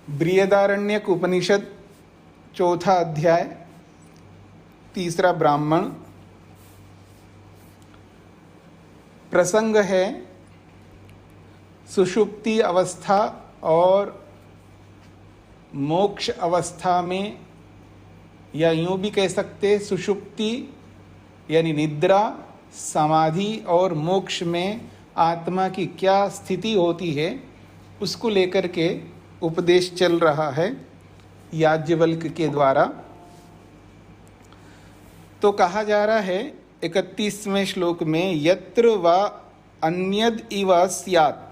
बृहदारण्यक उपनिषद चौथा अध्याय तीसरा ब्राह्मण। प्रसंग है सुषुप्ति अवस्था और मोक्ष अवस्था में, या यूं भी कह सकते सुषुप्ति यानी निद्रा, समाधि और मोक्ष में आत्मा की क्या स्थिति होती है, उसको लेकर के उपदेश चल रहा है याज्ञवल्क्य के द्वारा। तो कहा जा रहा है 31वें श्लोक में, यत्र वा अन्यद इव स्यात्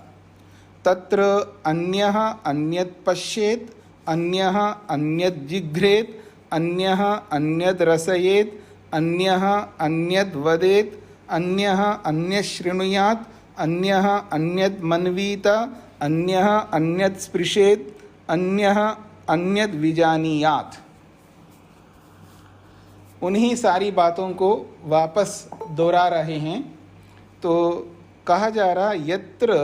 तत्र अन्यः अन्यत् पश्येत्, अन्यः अन्यत् जिघ्रेत्, अन्यः अन्यत् रसयेत्, अन्यः अन्यत् वदेत्, अन्यः अन्यत् शृणुयात्, अन्यः अन्यत् मन्वीत, अन्यः अन्यत् स्पृशेत्, अन्यः अन्यत् विजानीयात्। उन्हीं सारी बातों को वापस दोहरा रहे हैं। तो कहा जा रहा, यत्र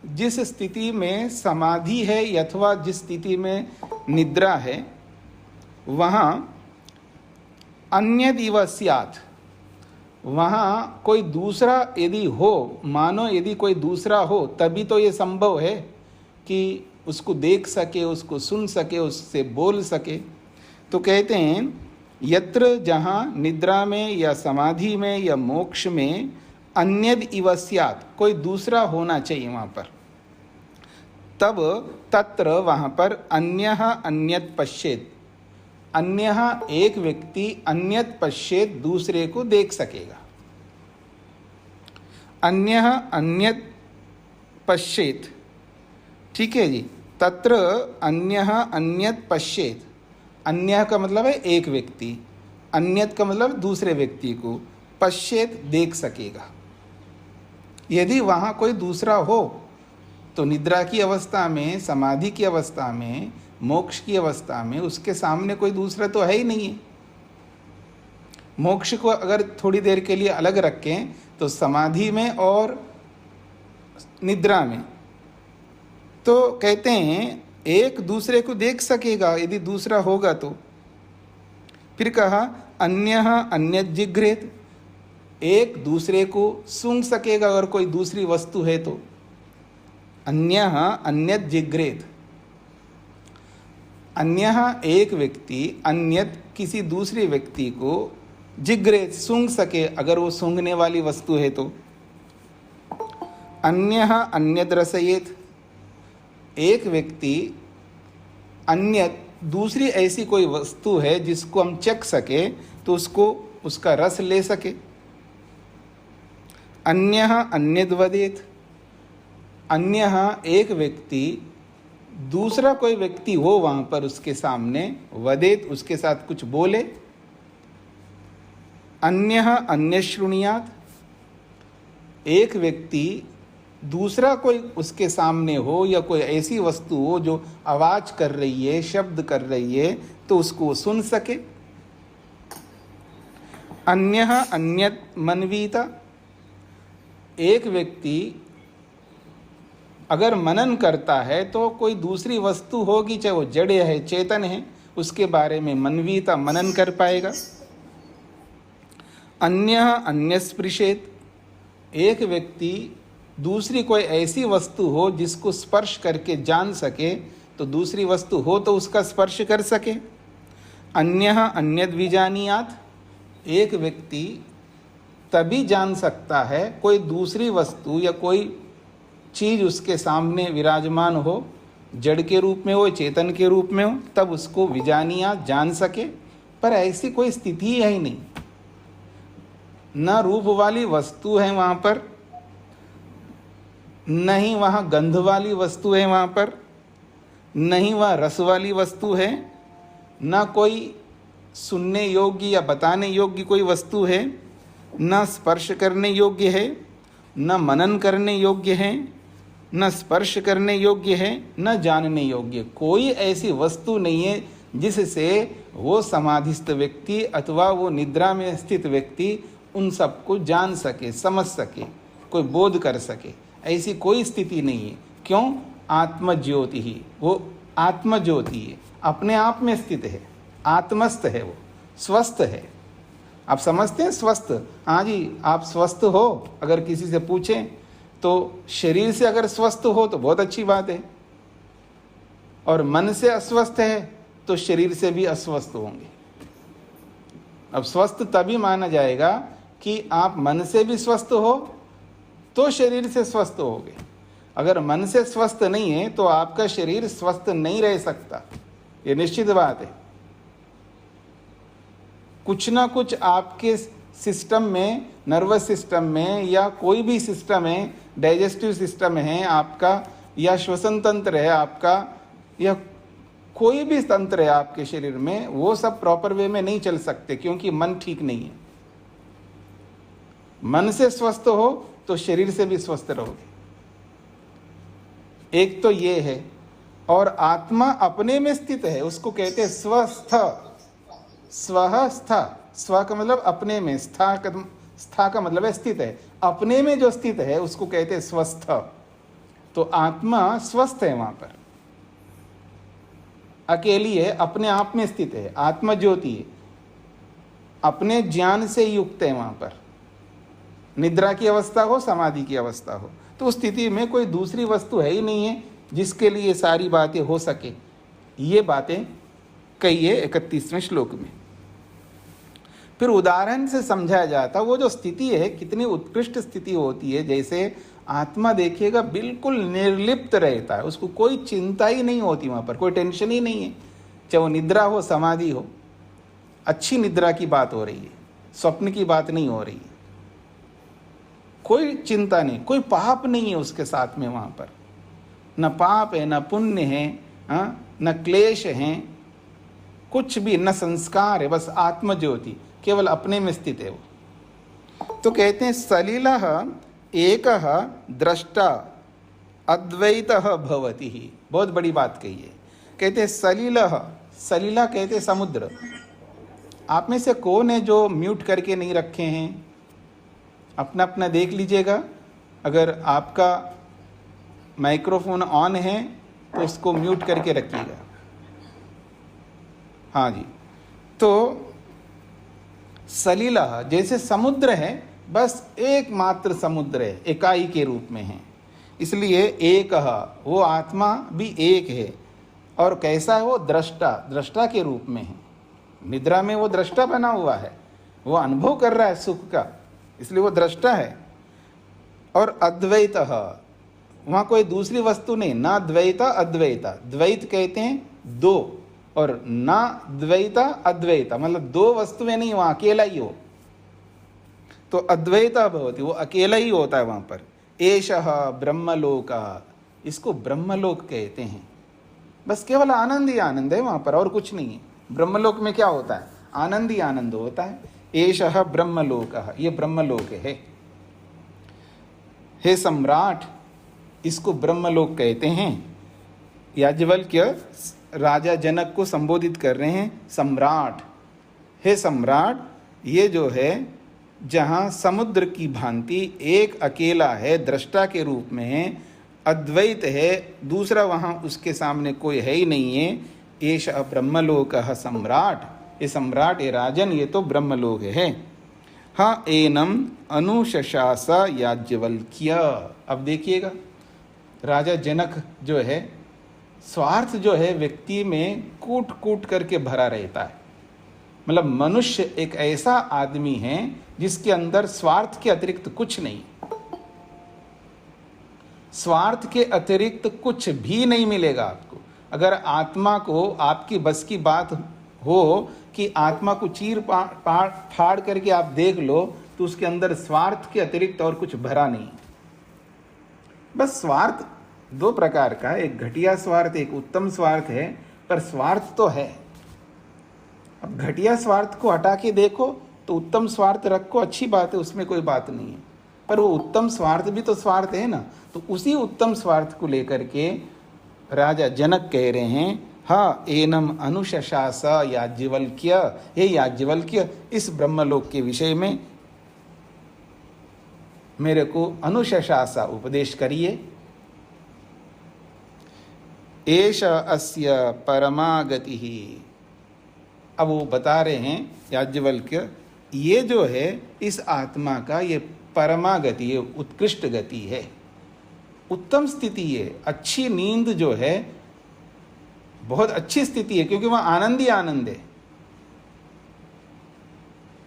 जिस स्थिति में समाधि है अथवा जिस स्थिति में निद्रा है, वहाँ अन्यद इव स्यात्, वहाँ कोई दूसरा यदि हो, मानो यदि कोई दूसरा हो, तभी तो ये संभव है कि उसको देख सके, उसको सुन सके, उससे बोल सके। तो कहते हैं यत्र, जहाँ निद्रा में या समाधि में या मोक्ष में अन्यद इव स्यात्, कोई दूसरा होना चाहिए वहाँ पर, तब तत्र वहाँ पर अन्यः अन्यत् पश्येत्, अन्यः एक व्यक्ति अन्यत् पश्येत्, दूसरे को देख सकेगा। अन्यः अन्यत् पश्येत्, ठीक है जी। तत्र अन्यः अन्यत् पश्येत्, अन्यः का मतलब है एक व्यक्ति, अन्यत् का मतलब दूसरे व्यक्ति को, पश्येत् देख सकेगा। यदि वहाँ कोई दूसरा हो तो निद्रा की अवस्था में, समाधि की अवस्था में, मोक्ष की अवस्था में उसके सामने कोई दूसरा तो है ही नहीं है। मोक्ष को अगर थोड़ी देर के लिए अलग रखें तो समाधि में और निद्रा में तो कहते हैं एक दूसरे को देख सकेगा यदि दूसरा होगा तो। फिर कहा अन्यः अन्यत् जिघ्रेत्, एक दूसरे को सूंघ सकेगा अगर कोई दूसरी वस्तु है तो। अन्यः अन्यत् जिघ्रेत्, अन्यः एक व्यक्ति अन्यत् किसी दूसरे व्यक्ति को जिघ्रेत् सूंघ सके अगर वो सूंघने वाली वस्तु है तो। अन्यः अन्यत् रसयेत्, एक व्यक्ति अन्यत् दूसरी ऐसी कोई वस्तु है जिसको हम चख सके तो उसको उसका रस ले सके। अन्यः अन्यत् वदेत्, अन्यः एक व्यक्ति दूसरा कोई व्यक्ति हो वहाँ पर उसके सामने, वदेत उसके साथ कुछ बोले। अन्यः अन्यत् शृणुयात्, एक व्यक्ति दूसरा कोई उसके सामने हो या कोई ऐसी वस्तु हो जो आवाज कर रही है, शब्द कर रही है, तो उसको सुन सके। अन्यः अन्यत् मन्वीत, एक व्यक्ति अगर मनन करता है तो कोई दूसरी वस्तु होगी, चाहे वो जड़ है चेतन है, उसके बारे में मन्वीता मनन कर पाएगा। अन्यः अन्यत् स्पृशेत्, एक व्यक्ति दूसरी कोई ऐसी वस्तु हो जिसको स्पर्श करके जान सके, तो दूसरी वस्तु हो तो उसका स्पर्श कर सके। अन्यः अन्यत् विजानीयात्, एक व्यक्ति तभी जान सकता है कोई दूसरी वस्तु या कोई चीज उसके सामने विराजमान हो, जड़ के रूप में हो, चेतन के रूप में हो, तब उसको विजानिया, जान सके। पर ऐसी कोई स्थिति है ही नहीं। न रूप वाली वस्तु है वहां पर, न ही वहां गंध वाली वस्तु है वहां पर, न ही वह रस वाली वस्तु है, न कोई सुनने योग्य या बताने योग्य कोई वस्तु है, न स्पर्श करने योग्य है, न मनन करने योग्य है, न स्पर्श करने योग्य है, न जानने योग्य। कोई ऐसी वस्तु नहीं है जिससे वो समाधिस्थ व्यक्ति अथवा वो निद्रा में स्थित व्यक्ति उन सबको जान सके, समझ सके, कोई बोध कर सके। ऐसी कोई स्थिति नहीं है। क्यों? आत्मज्योति ही, वो आत्मज्योति है, अपने आप में स्थित है, आत्मस्थ है, वो स्वस्थ है। आप समझते हैं स्वस्थ? हाँ जी, आप स्वस्थ हो अगर किसी से पूछें तो शरीर से अगर स्वस्थ हो तो बहुत अच्छी बात है, और मन से अस्वस्थ है तो शरीर से भी अस्वस्थ होंगे। अब स्वस्थ तभी माना जाएगा कि आप मन से भी स्वस्थ हो तो शरीर से स्वस्थ होगे। अगर मन से स्वस्थ नहीं है तो आपका शरीर स्वस्थ नहीं रह सकता, ये निश्चित बात है। कुछ ना कुछ आपके सिस्टम में, नर्वस सिस्टम में, या कोई भी सिस्टम है, डाइजेस्टिव सिस्टम है आपका, या श्वसन तंत्र है आपका, या कोई भी तंत्र है आपके शरीर में, वो सब प्रॉपर वे में नहीं चल सकते क्योंकि मन ठीक नहीं है। मन से स्वस्थ हो तो शरीर से भी स्वस्थ रहोगे। एक तो ये है। और आत्मा अपने में स्थित है, उसको कहते हैं स्वस्थ। स्वस्थ, स्व का मतलब अपने में, स्था का मतलब है स्थित है। अपने में जो स्थित है उसको कहते हैं स्वस्थ। तो आत्मा स्वस्थ है, वहां पर अकेली है, अपने आप में स्थित है, आत्मा ज्योति है, अपने ज्ञान से युक्त है। वहां पर निद्रा की अवस्था हो, समाधि की अवस्था हो, तो उस स्थिति में कोई दूसरी वस्तु है ही नहीं है जिसके लिए सारी बातें हो सके। ये बातें कही है 31वें श्लोक में। फिर उदाहरण से समझाया जाता, वो जो स्थिति है कितनी उत्कृष्ट स्थिति होती है। जैसे आत्मा देखिएगा बिल्कुल निर्लिप्त रहता है, उसको कोई चिंता ही नहीं होती, वहाँ पर कोई टेंशन ही नहीं है। चाहे वो निद्रा हो, समाधि हो, अच्छी निद्रा की बात हो रही है, स्वप्न की बात नहीं हो रही है। कोई चिंता नहीं, कोई पाप नहीं है उसके साथ में। वहाँ पर न पाप है, न पुण्य है, न क्लेश है, कुछ भी, न संस्कार है, बस आत्मज्योति केवल अपने में स्थित है वो। तो कहते हैं सलिलः एकः द्रष्टा अद्वैतः भवति ही। बहुत बड़ी बात कही है। कहते हैं सलिलः, सलिला कहते हैं समुद्र। आप में से कौन है जो म्यूट करके नहीं रखे हैं? अपना अपना देख लीजिएगा। अगर आपका माइक्रोफोन ऑन है तो उसको म्यूट करके रखिएगा। हाँ जी। तो सलिला जैसे समुद्र है, बस एकमात्र समुद्र है, इकाई के रूप में है, इसलिए एक, वो आत्मा भी एक है। और कैसा है वो? दृष्टा, दृष्टा के रूप में है। निद्रा में वो दृष्टा बना हुआ है, वो अनुभव कर रहा है सुख का, इसलिए वो दृष्टा है। और अद्वैत, वहाँ कोई दूसरी वस्तु नहीं, ना द्वैता अद्वैता। द्वैत कहते हैं दो, और ना द्वैता अद्वैता, मतलब दो वस्तुएं नहीं, वहाँ अकेला ही हो तो अद्वैता भवति, वो अकेला ही होता है वहाँ पर। एषः ब्रह्मलोक, इसको ब्रह्मलोक कहते हैं। बस केवल आनंद ही आनंद है वहाँ पर, और कुछ नहीं है। ब्रह्मलोक में क्या होता है? आनंद ही आनंद होता है। एषः ब्रह्मलोकः, ये ब्रह्मलोक है। हे सम्राट, इसको ब्रह्मलोक कहते हैं। याज्ञवल्क्य राजा जनक को संबोधित कर रहे हैं, सम्राट। हे सम्राट, ये जो है जहाँ समुद्र की भांति एक अकेला है, दृष्टा के रूप में है, अद्वैत है, दूसरा वहाँ उसके सामने कोई है ही नहीं है। एषः ब्रह्मलोकः सम्राट, ये सम्राट, ये राजन, ये तो ब्रह्मलोक है। हाँ एनम अनुशशास याज्ञवल्क्य। अब देखिएगा, राजा जनक जो है, स्वार्थ जो है व्यक्ति में कूट कूट करके भरा रहता है। मतलब मनुष्य एक ऐसा आदमी है जिसके अंदर स्वार्थ के अतिरिक्त कुछ नहीं। स्वार्थ के अतिरिक्त कुछ भी नहीं मिलेगा आपको। अगर आत्मा को आपकी बस की बात हो कि आत्मा को चीर फाड़ करके आप देख लो, तो उसके अंदर स्वार्थ के अतिरिक्त और कुछ भरा नहीं। बस स्वार्थ दो प्रकार का, एक घटिया स्वार्थ, एक उत्तम स्वार्थ है, पर स्वार्थ तो है। अब घटिया स्वार्थ को हटा के देखो तो उत्तम स्वार्थ रखो, अच्छी बात है, उसमें कोई बात नहीं है, पर वो उत्तम स्वार्थ भी तो स्वार्थ है ना। तो उसी उत्तम स्वार्थ को लेकर के राजा जनक कह रहे हैं, हाँ एनम अनुशशास याज्ञवल्क्य, हे याज्ञवल्क्य, इस ब्रह्मलोक के विषय में मेरे को अनुशशासा उपदेश करिए। एष अस्य परमागति ही, अब वो बता रहे हैं याज्ञवल्क्य, ये जो है इस आत्मा का ये परमागति, ये उत्कृष्ट गति है, उत्तम स्थिति है, अच्छी नींद जो है बहुत अच्छी स्थिति है, क्योंकि वह आनंद ही आनंद है।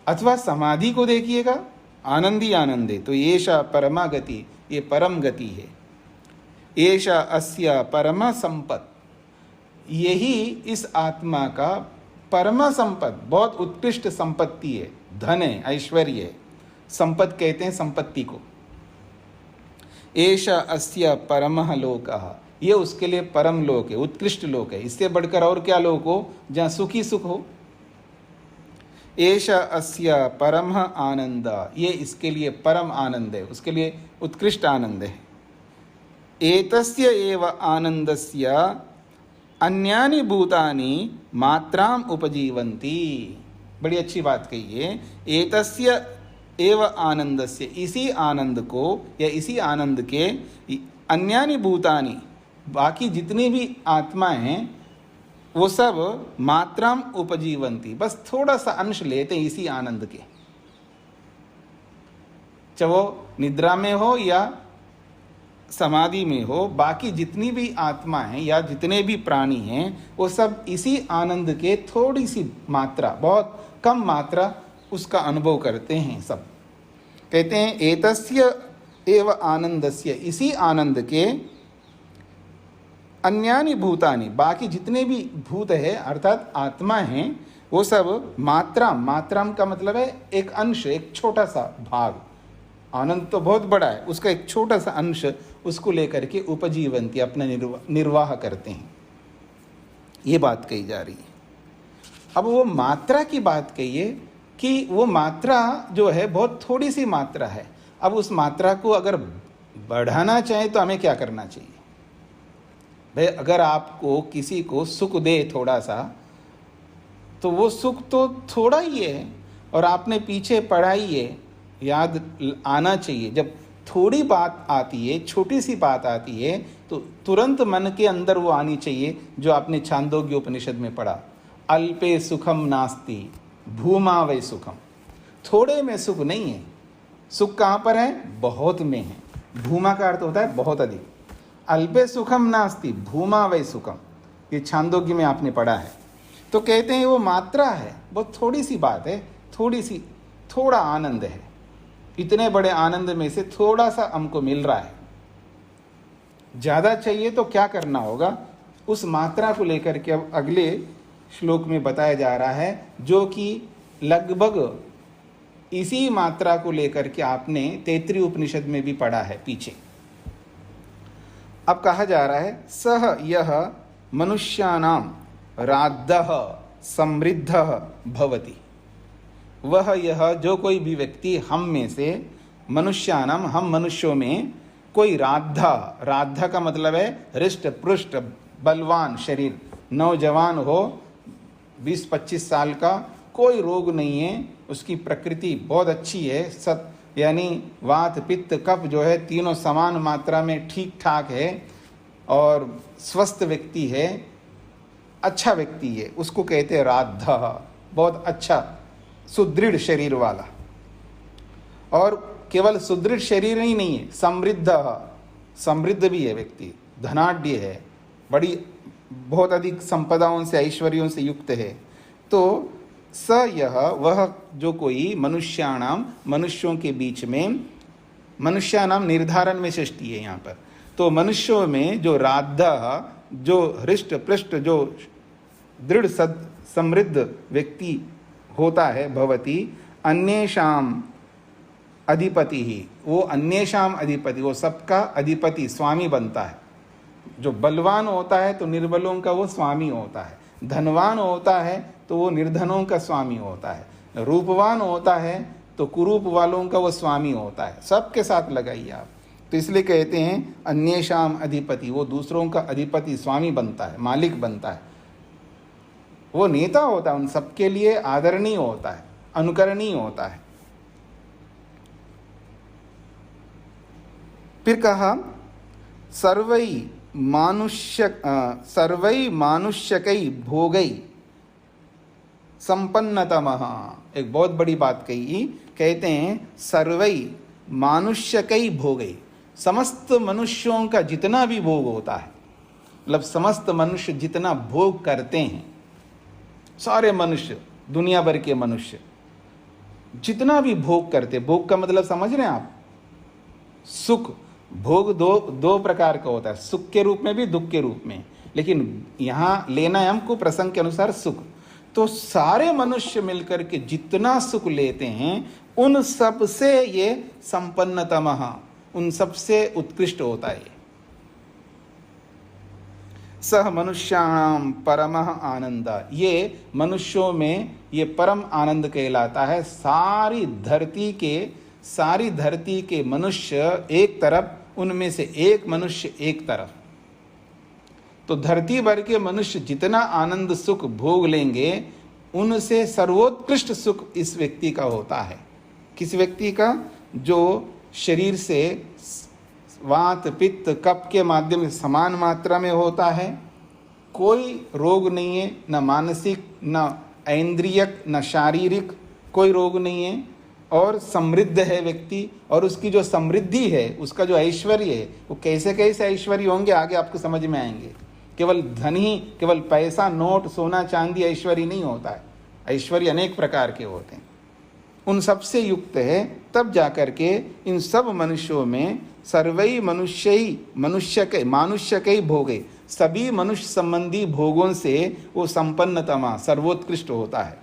अथवा समाधि को देखिएगा, आनंद ही आनंद है। तो येषा परमा गति, ये परम गति है। येषा अस्य परमा संपत्, यही इस आत्मा का परमा संपत्, बहुत उत्कृष्ट संपत्ति है, धन है, ऐश्वर्य है। संपत् कहते हैं संपत्ति को। एषा अस्य परमः लोकः, ये उसके लिए परम लोक है, उत्कृष्ट लोक है। इससे बढ़कर और क्या लोक हो जहाँ सुख ही सुख हो। एषा अस्य परमः आनंद, ये इसके लिए परम आनंद है, उसके लिए उत्कृष्ट आनंद है। एतस्य एव आनंदस्य अन्यानि भूतानि मात्राम उपजीवन्ति, बड़ी अच्छी बात कही है। एतस्य एव आनंदस्य, इसी आनंद को या इसी आनंद के अन्यानि भूतानि, बाकी जितने भी आत्माएं हैं वो सब मात्राम उपजीवंती, बस थोड़ा सा अंश लेते हैं इसी आनंद के, चाहे वो निद्रा में हो या समाधि में हो। बाकी जितनी भी आत्मा हैं या जितने भी प्राणी हैं वो सब इसी आनंद के थोड़ी सी मात्रा, बहुत कम मात्रा उसका अनुभव करते हैं। सब कहते हैं एतस्य एव आनंदस्य, इसी आनंद के अन्यानि भूतानि, बाकी जितने भी भूत है अर्थात आत्मा हैं वो सब मात्राम, मात्राम का मतलब है एक अंश, एक छोटा सा भाग। आनंद तो बहुत बड़ा है, उसका एक छोटा सा अंश उसको लेकर के उपजीवंती, अपना निर्वाह करते हैं। ये बात कही जा रही है। अब वो मात्रा की बात कहिए कि वो मात्रा जो है बहुत थोड़ी सी मात्रा है। अब उस मात्रा को अगर बढ़ाना चाहे तो हमें क्या करना चाहिए भाई? अगर आपको किसी को सुख दे थोड़ा सा, तो वो सुख तो थोड़ा ही है और आपने पीछे पढ़ा ही है, याद आना चाहिए। जब थोड़ी बात आती है, छोटी सी बात आती है, तो तुरंत मन के अंदर वो आनी चाहिए जो आपने छांदोग्य उपनिषद में पढ़ा, अल्पे सुखम नास्ति भूमा वै सुखम। थोड़े में सुख नहीं है, सुख कहाँ पर है? बहुत में है। भूमा का अर्थ होता है बहुत अधिक। अल्पे सुखम नास्ति भूमा वै सुखम, ये छांदोग्य में आपने पढ़ा है। तो कहते हैं वो मात्रा है, बहुत थोड़ी सी बात है, थोड़ी सी, थोड़ा आनंद है। इतने बड़े आनंद में से थोड़ा सा हमको मिल रहा है, ज़्यादा चाहिए तो क्या करना होगा? उस मात्रा को लेकर के अब अगले श्लोक में बताया जा रहा है, जो कि लगभग इसी मात्रा को लेकर के आपने तैत्तिरीय उपनिषद में भी पढ़ा है पीछे। अब कहा जा रहा है, सह यह मनुष्यानाम राद्धः समृद्धः भवति, वह यह जो कोई भी व्यक्ति हम में से, मनुष्यानाम हम मनुष्यों में, कोई राधा, राधा का मतलब है हृष्ट पुष्ट बलवान शरीर, नौजवान हो, 20-25 साल का, कोई रोग नहीं है, उसकी प्रकृति बहुत अच्छी है, यानी वात पित्त कफ जो है तीनों समान मात्रा में ठीक ठाक है और स्वस्थ व्यक्ति है, अच्छा व्यक्ति है, उसको कहते हैं राधा, बहुत अच्छा सुदृढ़ शरीर वाला। और केवल सुदृढ़ शरीर ही नहीं है, समृद्ध भी है व्यक्ति, धनाढ्य है, बड़ी बहुत अधिक संपदाओं से ऐश्वर्यों से युक्त है। तो स यह वह जो कोई मनुष्याणाम, मनुष्यों के बीच में, मनुष्याणाम निर्धारण में सृष्टि है यहाँ पर, तो मनुष्यों में जो राधा, जो हृष्ट पृष्ठ, जो दृढ़ समृद्ध व्यक्ति होता है, भवती अन्येषाम अधिपति ही, वो अन्येषाम अधिपति, वो सबका अधिपति स्वामी बनता है। जो बलवान होता है तो निर्बलों का वो स्वामी होता है, धनवान होता है तो वो निर्धनों का स्वामी होता है, रूपवान होता है तो कुरूप वालों का वो स्वामी होता है। सबके साथ लगाइए आप। तो इसलिए कहते हैं अन्येषाम अधिपति, वो दूसरों का अधिपति, स्वामी बनता है, मालिक बनता है, वो नेता होता है, उन सबके लिए आदरणीय होता है, अनुकरणीय होता है। फिर कहा सर्वै मानुष्यकै भोगै संपन्नतमः। एक बहुत बड़ी बात कही, कहते हैं सर्वै मानुष्यकै भोगै, समस्त मनुष्यों का जितना भी भोग होता है, मतलब समस्त मनुष्य जितना भोग करते हैं, सारे मनुष्य, दुनिया भर के मनुष्य जितना भी भोग करते, भोग का मतलब समझ रहे हैं आप, सुख भोग दो प्रकार का होता है, सुख के रूप में भी, दुख के रूप में, लेकिन यहाँ लेना है हमको प्रसंग के अनुसार सुख। तो सारे मनुष्य मिलकर के जितना सुख लेते हैं, उन सब से ये संपन्नतमः, उन सब से उत्कृष्ट होता है। सह मनुष्याणाम परमः आनंद, ये मनुष्यों में ये परम आनंद कहलाता है। सारी धरती के मनुष्य एक तरफ, उनमें से एक मनुष्य एक तरफ, तो धरती भर के मनुष्य जितना आनंद सुख भोग लेंगे, उनसे सर्वोत्कृष्ट सुख इस व्यक्ति का होता है। किस व्यक्ति का? जो शरीर से वात पित्त कफ के माध्यम से समान मात्रा में होता है, कोई रोग नहीं है, न मानसिक न ऐन्द्रियक न शारीरिक, कोई रोग नहीं है, और समृद्ध है व्यक्ति, और उसकी जो समृद्धि है, उसका जो ऐश्वर्य है, वो कैसे कैसे ऐश्वर्य होंगे आगे आपको समझ में आएंगे। केवल धन ही, केवल पैसा नोट सोना चांदी ऐश्वर्य नहीं होता है, ऐश्वर्य अनेक प्रकार के होते हैं, उन सब से युक्त है। तब जाकर के इन सब मनुष्यों में सर्वै मानुष्यकै भोगे, सभी मनुष्य संबंधी भोगों से वो संपन्नतमा सर्वोत्कृष्ट होता है।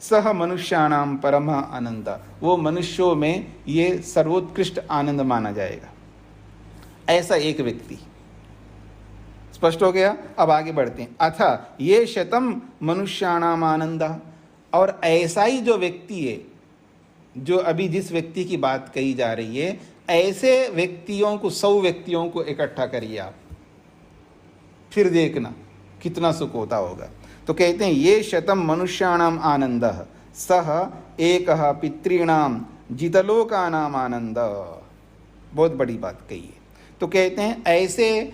सह मनुष्याणाम परम आनंद, वो मनुष्यों में ये सर्वोत्कृष्ट आनंद माना जाएगा। ऐसा एक व्यक्ति, स्पष्ट हो गया। अब आगे बढ़ते हैं। अथ ये शतम मनुष्याणाम आनंद, और ऐसा ही जो व्यक्ति है, जो अभी जिस व्यक्ति की बात कही जा रही है, ऐसे व्यक्तियों को 100 व्यक्तियों को इकट्ठा करिए आप, फिर देखना कितना सुख होता होगा। तो कहते हैं ये शतम मनुष्याणाम आनंद सह एकः पितॄणाम जितलोकानाम आनंद। बहुत बड़ी बात कही है। तो कहते हैं ऐसे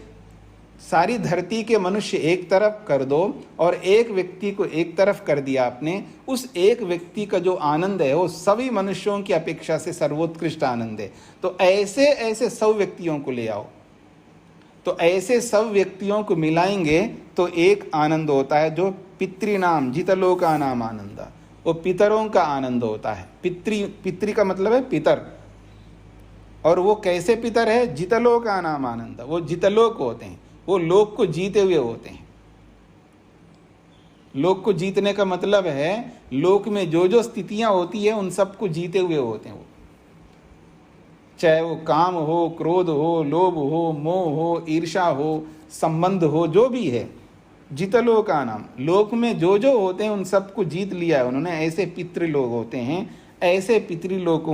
सारी धरती के मनुष्य एक तरफ कर दो और एक व्यक्ति को एक तरफ कर दिया आपने, उस एक व्यक्ति का जो आनंद है वो सभी मनुष्यों की अपेक्षा से सर्वोत्कृष्ट आनंद है। तो ऐसे ऐसे 100 व्यक्तियों को ले आओ, तो ऐसे सब व्यक्तियों को मिलाएंगे तो एक आनंद होता है जो पितृनाम जितलोका नाम आनंद, वो पितरों का आनंद होता है। पितृ का मतलब है पितर, और वो कैसे पितर है? जितलोका नाम आनंद, वो जितलोक होते हैं, वो लोक को जीते हुए होते हैं। लोक को जीतने का मतलब है लोक में जो जो स्थितियां होती है उन सब को जीते हुए होते हैं वो, चाहे वो काम हो, क्रोध हो, लोभ हो, मोह हो, ईर्ष्या हो, संबंध हो, जो भी है, जितलोक का नाम, लोक में जो जो होते हैं उन सबको जीत लिया है उन्होंने। ऐसे पितृलोक होते हैं, ऐसे पितृलोक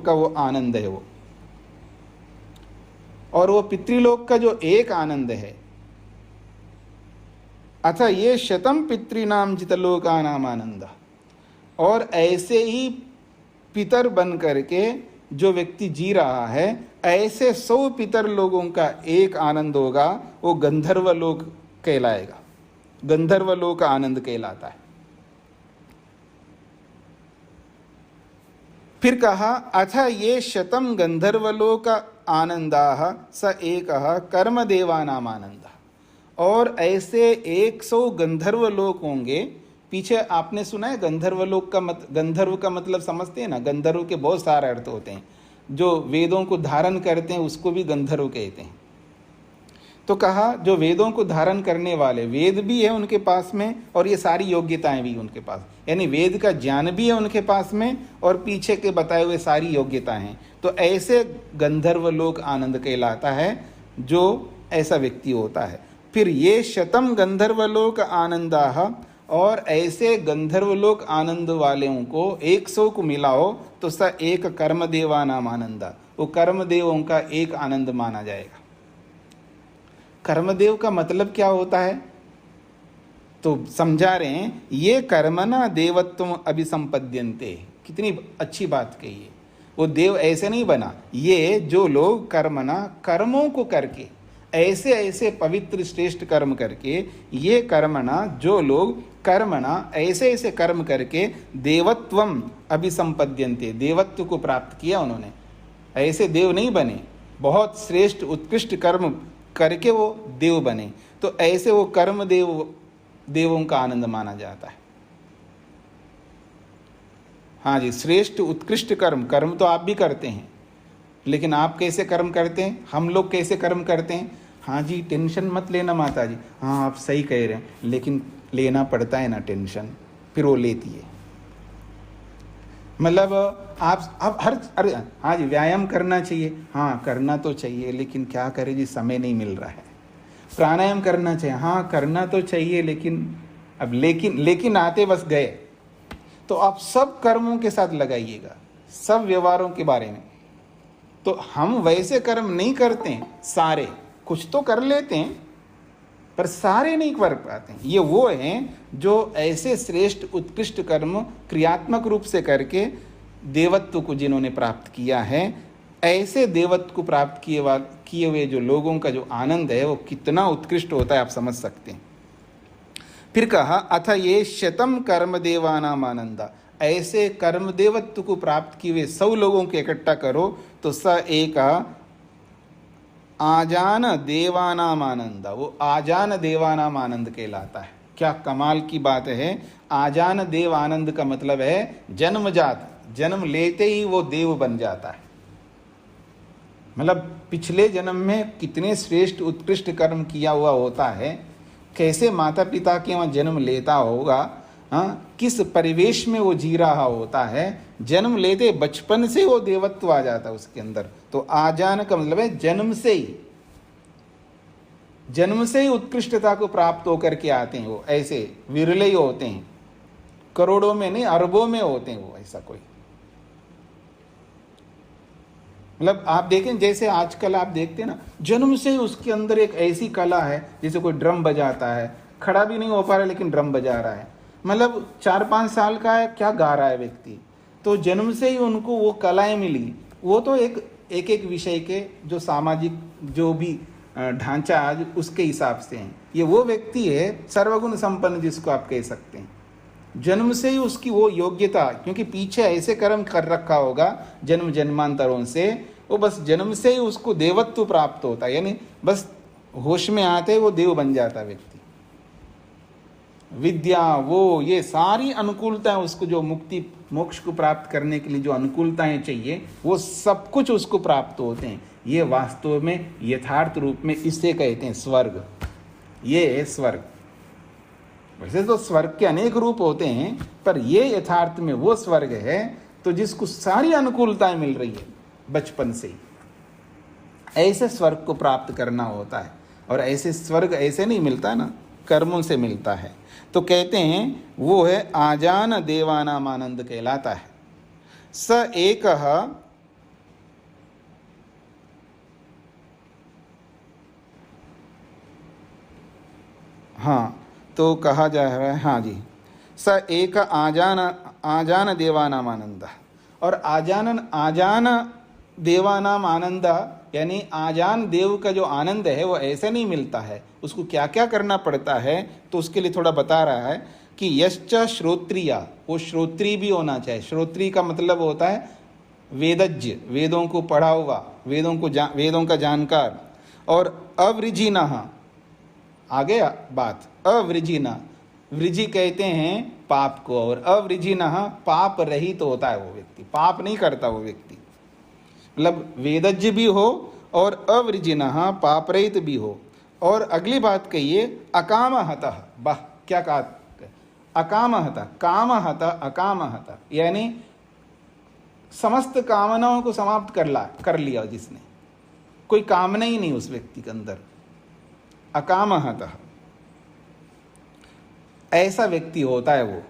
का वो आनंद है वो। और वो पितृलोक का जो एक आनंद है, अच्छा ये शतम पितृनाम जितलोका नाम आनंद, और ऐसे ही पितर बन करके जो व्यक्ति जी रहा है, ऐसे 100 पितर लोगों का एक आनंद होगा, वो गंधर्व लोक कहलाएगा, गंधर्व लोक का आनंद कहलाता है। फिर कहा अच्छा ये शतम गंधर्वलोक आनंदाः स एकः कर्मदेवानाम आनंद, और ऐसे 100 गंधर्व लोक होंगे। पीछे आपने सुना है गंधर्व लोक का गंधर्व का मतलब समझते हैं ना, गंधर्व के बहुत सारे अर्थ होते हैं। जो वेदों को धारण करते हैं उसको भी गंधर्व कहते हैं। तो कहा जो वेदों को धारण करने वाले, वेद भी है उनके पास में और ये सारी योग्यताएं भी उनके पास, यानी वेद का ज्ञान भी है उनके पास में और पीछे के बताए हुए सारी योग्यताएं हैं। तो ऐसे गंधर्व लोक आनंद कहलाता है जो ऐसा व्यक्ति होता है। फिर ये शतम गंधर्वलोक आनंदाह, और ऐसे गंधर्वलोक आनंद वालों को 100 को मिला हो तो स एक कर्मदेवा नाम आनंदा, वो कर्मदेवों का एक आनंद माना जाएगा। कर्मदेव का मतलब क्या होता है? तो समझा रहे हैं, ये कर्मणा देवत्व अभिसंपद्यन्ते। कितनी अच्छी बात कही है। वो देव ऐसे नहीं बना, ये जो लोग कर्मणा कर्मों को करके, ऐसे ऐसे पवित्र श्रेष्ठ कर्म करके, ये कर्मणा जो लोग कर्मणा ऐसे ऐसे कर्म करके देवत्वम अभिसंपद्यन्ते, देवत्व को प्राप्त किया उन्होंने। ऐसे देव नहीं बने, बहुत श्रेष्ठ उत्कृष्ट कर्म करके वो देव बने, तो ऐसे वो कर्म देवों का आनंद माना जाता है। हाँ जी, श्रेष्ठ उत्कृष्ट कर्म तो आप भी करते हैं, लेकिन आप कैसे कर्म करते हैं, हम लोग कैसे कर्म करते हैं? हाँ जी, टेंशन मत लेना माता जी, हाँ आप सही कह रहे हैं, लेकिन लेना पड़ता है ना टेंशन, फिर वो लेती है। मतलब आप अब अरे हाँ जी, व्यायाम करना चाहिए, हाँ करना तो चाहिए, लेकिन क्या करें जी, समय नहीं मिल रहा है। प्राणायाम करना चाहिए, हाँ करना तो चाहिए, लेकिन आते बस गए। तो आप सब कर्मों के साथ लगाइएगा, सब व्यवहारों के बारे में। तो हम वैसे कर्म नहीं करते हैं सारे, कुछ तो कर लेते हैं पर सारे नहीं कर पाते हैं। ये वो हैं जो ऐसे श्रेष्ठ उत्कृष्ट कर्म क्रियात्मक रूप से करके देवत्व को जिन्होंने प्राप्त किया है, ऐसे देवत्व को प्राप्त किए हुए जो लोगों का जो आनंद है वो कितना उत्कृष्ट होता है, आप समझ सकते हैं। फिर कहा अथ ये शतम कर्म देवानाम आनंदा, ऐसे कर्म देवत्व को प्राप्त किए हुए 100 लोगों के इकट्ठा करो तो स एक आजान देवानाम आनंद, वो आजान देवानाम आनंद कहलाता है। क्या कमाल की बात है। आजान देव आनंद का मतलब है जन्मजात, जन्म लेते ही वो देव बन जाता है। मतलब पिछले जन्म में कितने श्रेष्ठ उत्कृष्ट कर्म किया हुआ होता है, कैसे माता पिता के वहाँ जन्म लेता होगा, किस परिवेश में वो जी रहा होता है, जन्म लेते बचपन से वो देवत्व आ जाता है उसके अंदर। तो आजान का मतलब है जन्म से ही उत्कृष्टता को प्राप्त होकर के आते हैं। वो ऐसे विरले ही होते हैं, करोड़ों में नहीं अरबों में होते हैं वो, ऐसा कोई। मतलब आप देखें, जैसे आजकल आप देखते हैं ना, जन्म से ही उसके अंदर एक ऐसी कला है, जैसे कोई ड्रम बजाता है, खड़ा भी नहीं हो पा रहा लेकिन ड्रम बजा रहा है, मतलब 4-5 साल का है, क्या गा रहा है व्यक्ति। तो जन्म से ही उनको वो कलाएं मिली। वो तो एक विषय के जो सामाजिक जो भी ढांचा आज उसके हिसाब से हैं। ये वो व्यक्ति है सर्वगुण संपन्न जिसको आप कह सकते हैं। जन्म से ही उसकी वो योग्यता, क्योंकि पीछे ऐसे कर्म कर रखा होगा जन्म जन्मांतरों से, वो बस जन्म से ही उसको देवत्व प्राप्त होता है, यानी बस होश में आते वो देव बन जाता व्यक्ति। विद्या, वो ये सारी अनुकूलताएं उसको, जो मुक्ति मोक्ष को प्राप्त करने के लिए जो अनुकूलताएं चाहिए, वो सब कुछ उसको प्राप्त होते हैं। ये वास्तव में यथार्थ रूप में इससे कहते हैं स्वर्ग। ये है स्वर्ग। वैसे तो स्वर्ग के अनेक रूप होते हैं, पर ये यथार्थ में वो स्वर्ग है तो जिसको सारी अनुकूलताएं मिल रही है बचपन से ही। ऐसे स्वर्ग को प्राप्त करना होता है, और ऐसे स्वर्ग ऐसे नहीं मिलता ना, कर्मों से मिलता है। तो कहते हैं वो है आजान देवानाम आनंद कहलाता है। स एक हाँ, तो कहा जा रहा है, हाँ जी, स एक आजान देवानाम आनंद। और आजान देवानाम आनंद, यानी आजान देव का जो आनंद है वो ऐसे नहीं मिलता है। उसको क्या क्या करना पड़ता है, तो उसके लिए थोड़ा बता रहा है कि यश्च श्रोत्रिया, वो श्रोत्री भी होना चाहिए। श्रोत्री का मतलब होता है वेदज्ञ, वेदों को पढ़ा हुआ, वेदों का जानकार। और अवृजिनः, आगे बात, अवृजिना, वृजि कहते हैं पाप को, और अवृजिनः पाप रहित तो होता है वो व्यक्ति, पाप नहीं करता वो व्यक्ति। मतलब वेदज्ञ भी हो और अवृजिनः पापरहित भी हो। और अगली बात कहिए अकामहतः। वाह, क्या कहा, अकामहतः, कामहतः अकामहतः, यानी समस्त कामनाओं को समाप्त कर लिया जिसने, कोई कामना ही नहीं उस व्यक्ति के अंदर, अकामहतः, ऐसा व्यक्ति होता है वो।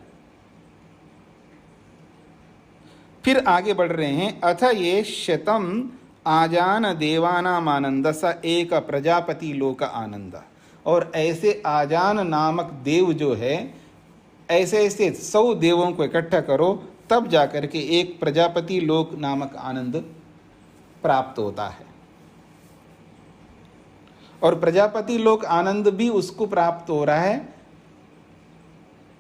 फिर आगे बढ़ रहे हैं, अथ ये शतम आजान देवानाम आनंद स एक प्रजापति लोक आनंद। और ऐसे आजान नामक देव जो है, ऐसे ऐसे 100 देवों को इकट्ठा करो तब जाकर के एक प्रजापति लोक नामक आनंद प्राप्त होता है। और प्रजापति लोक आनंद भी उसको प्राप्त हो रहा है,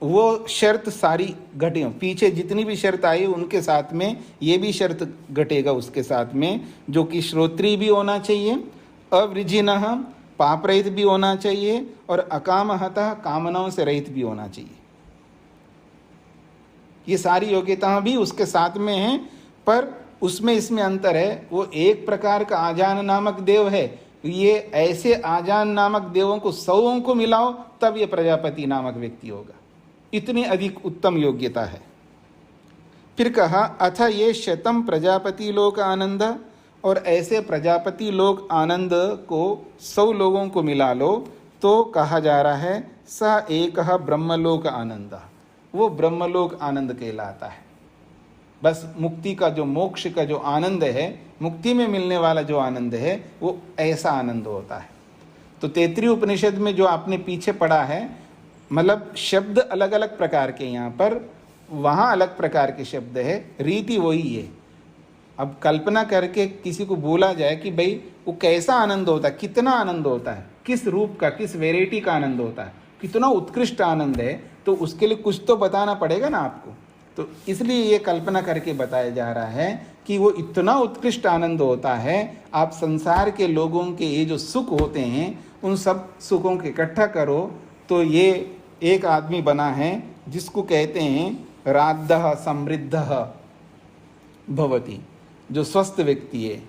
वो शर्त सारी घटी, पीछे जितनी भी शर्त आई उनके साथ में ये भी शर्त घटेगा उसके साथ में, जो कि श्रोत्री भी होना चाहिए, अवृजिनः पाप रहित भी होना चाहिए, और अकामहतः कामनाओं से रहित भी होना चाहिए। ये सारी योग्यता भी उसके साथ में हैं, पर उसमें इसमें अंतर है। वो एक प्रकार का आजान नामक देव है, ये ऐसे आजान नामक देवों को 100 को मिलाओ तब ये प्रजापति नामक व्यक्ति होगा, इतनी अधिक उत्तम योग्यता है। फिर कहा अथ ये शतम प्रजापति लोक आनंद, और ऐसे प्रजापति लोक आनंद को 100 लोगों को मिला लो तो कहा जा रहा है स एक ब्रह्मलोक आनंद, वो ब्रह्मलोक आनंद कहलाता है। बस मुक्ति का जो, मोक्ष का जो आनंद है, मुक्ति में मिलने वाला जो आनंद है, वो ऐसा आनंद होता है। तो तैत्तिरीय उपनिषद में जो आपने पीछे पढ़ा है, मतलब शब्द अलग अलग प्रकार के, यहाँ पर वहाँ अलग प्रकार के शब्द है, रीति वही है। अब कल्पना करके किसी को बोला जाए कि भाई वो कैसा आनंद होता है, कितना आनंद होता है, किस रूप का, किस वेराइटी का आनंद होता है, कितना उत्कृष्ट आनंद है, तो उसके लिए कुछ तो बताना पड़ेगा ना आपको। तो इसलिए ये कल्पना करके बताया जा रहा है कि वो इतना उत्कृष्ट आनंद होता है। आप संसार के लोगों के ये जो सुख होते हैं, उन सब सुखों को इकट्ठा करो तो ये एक आदमी बना है जिसको कहते हैं राद्धः समृद्धः भवति, जो स्वस्थ व्यक्ति है।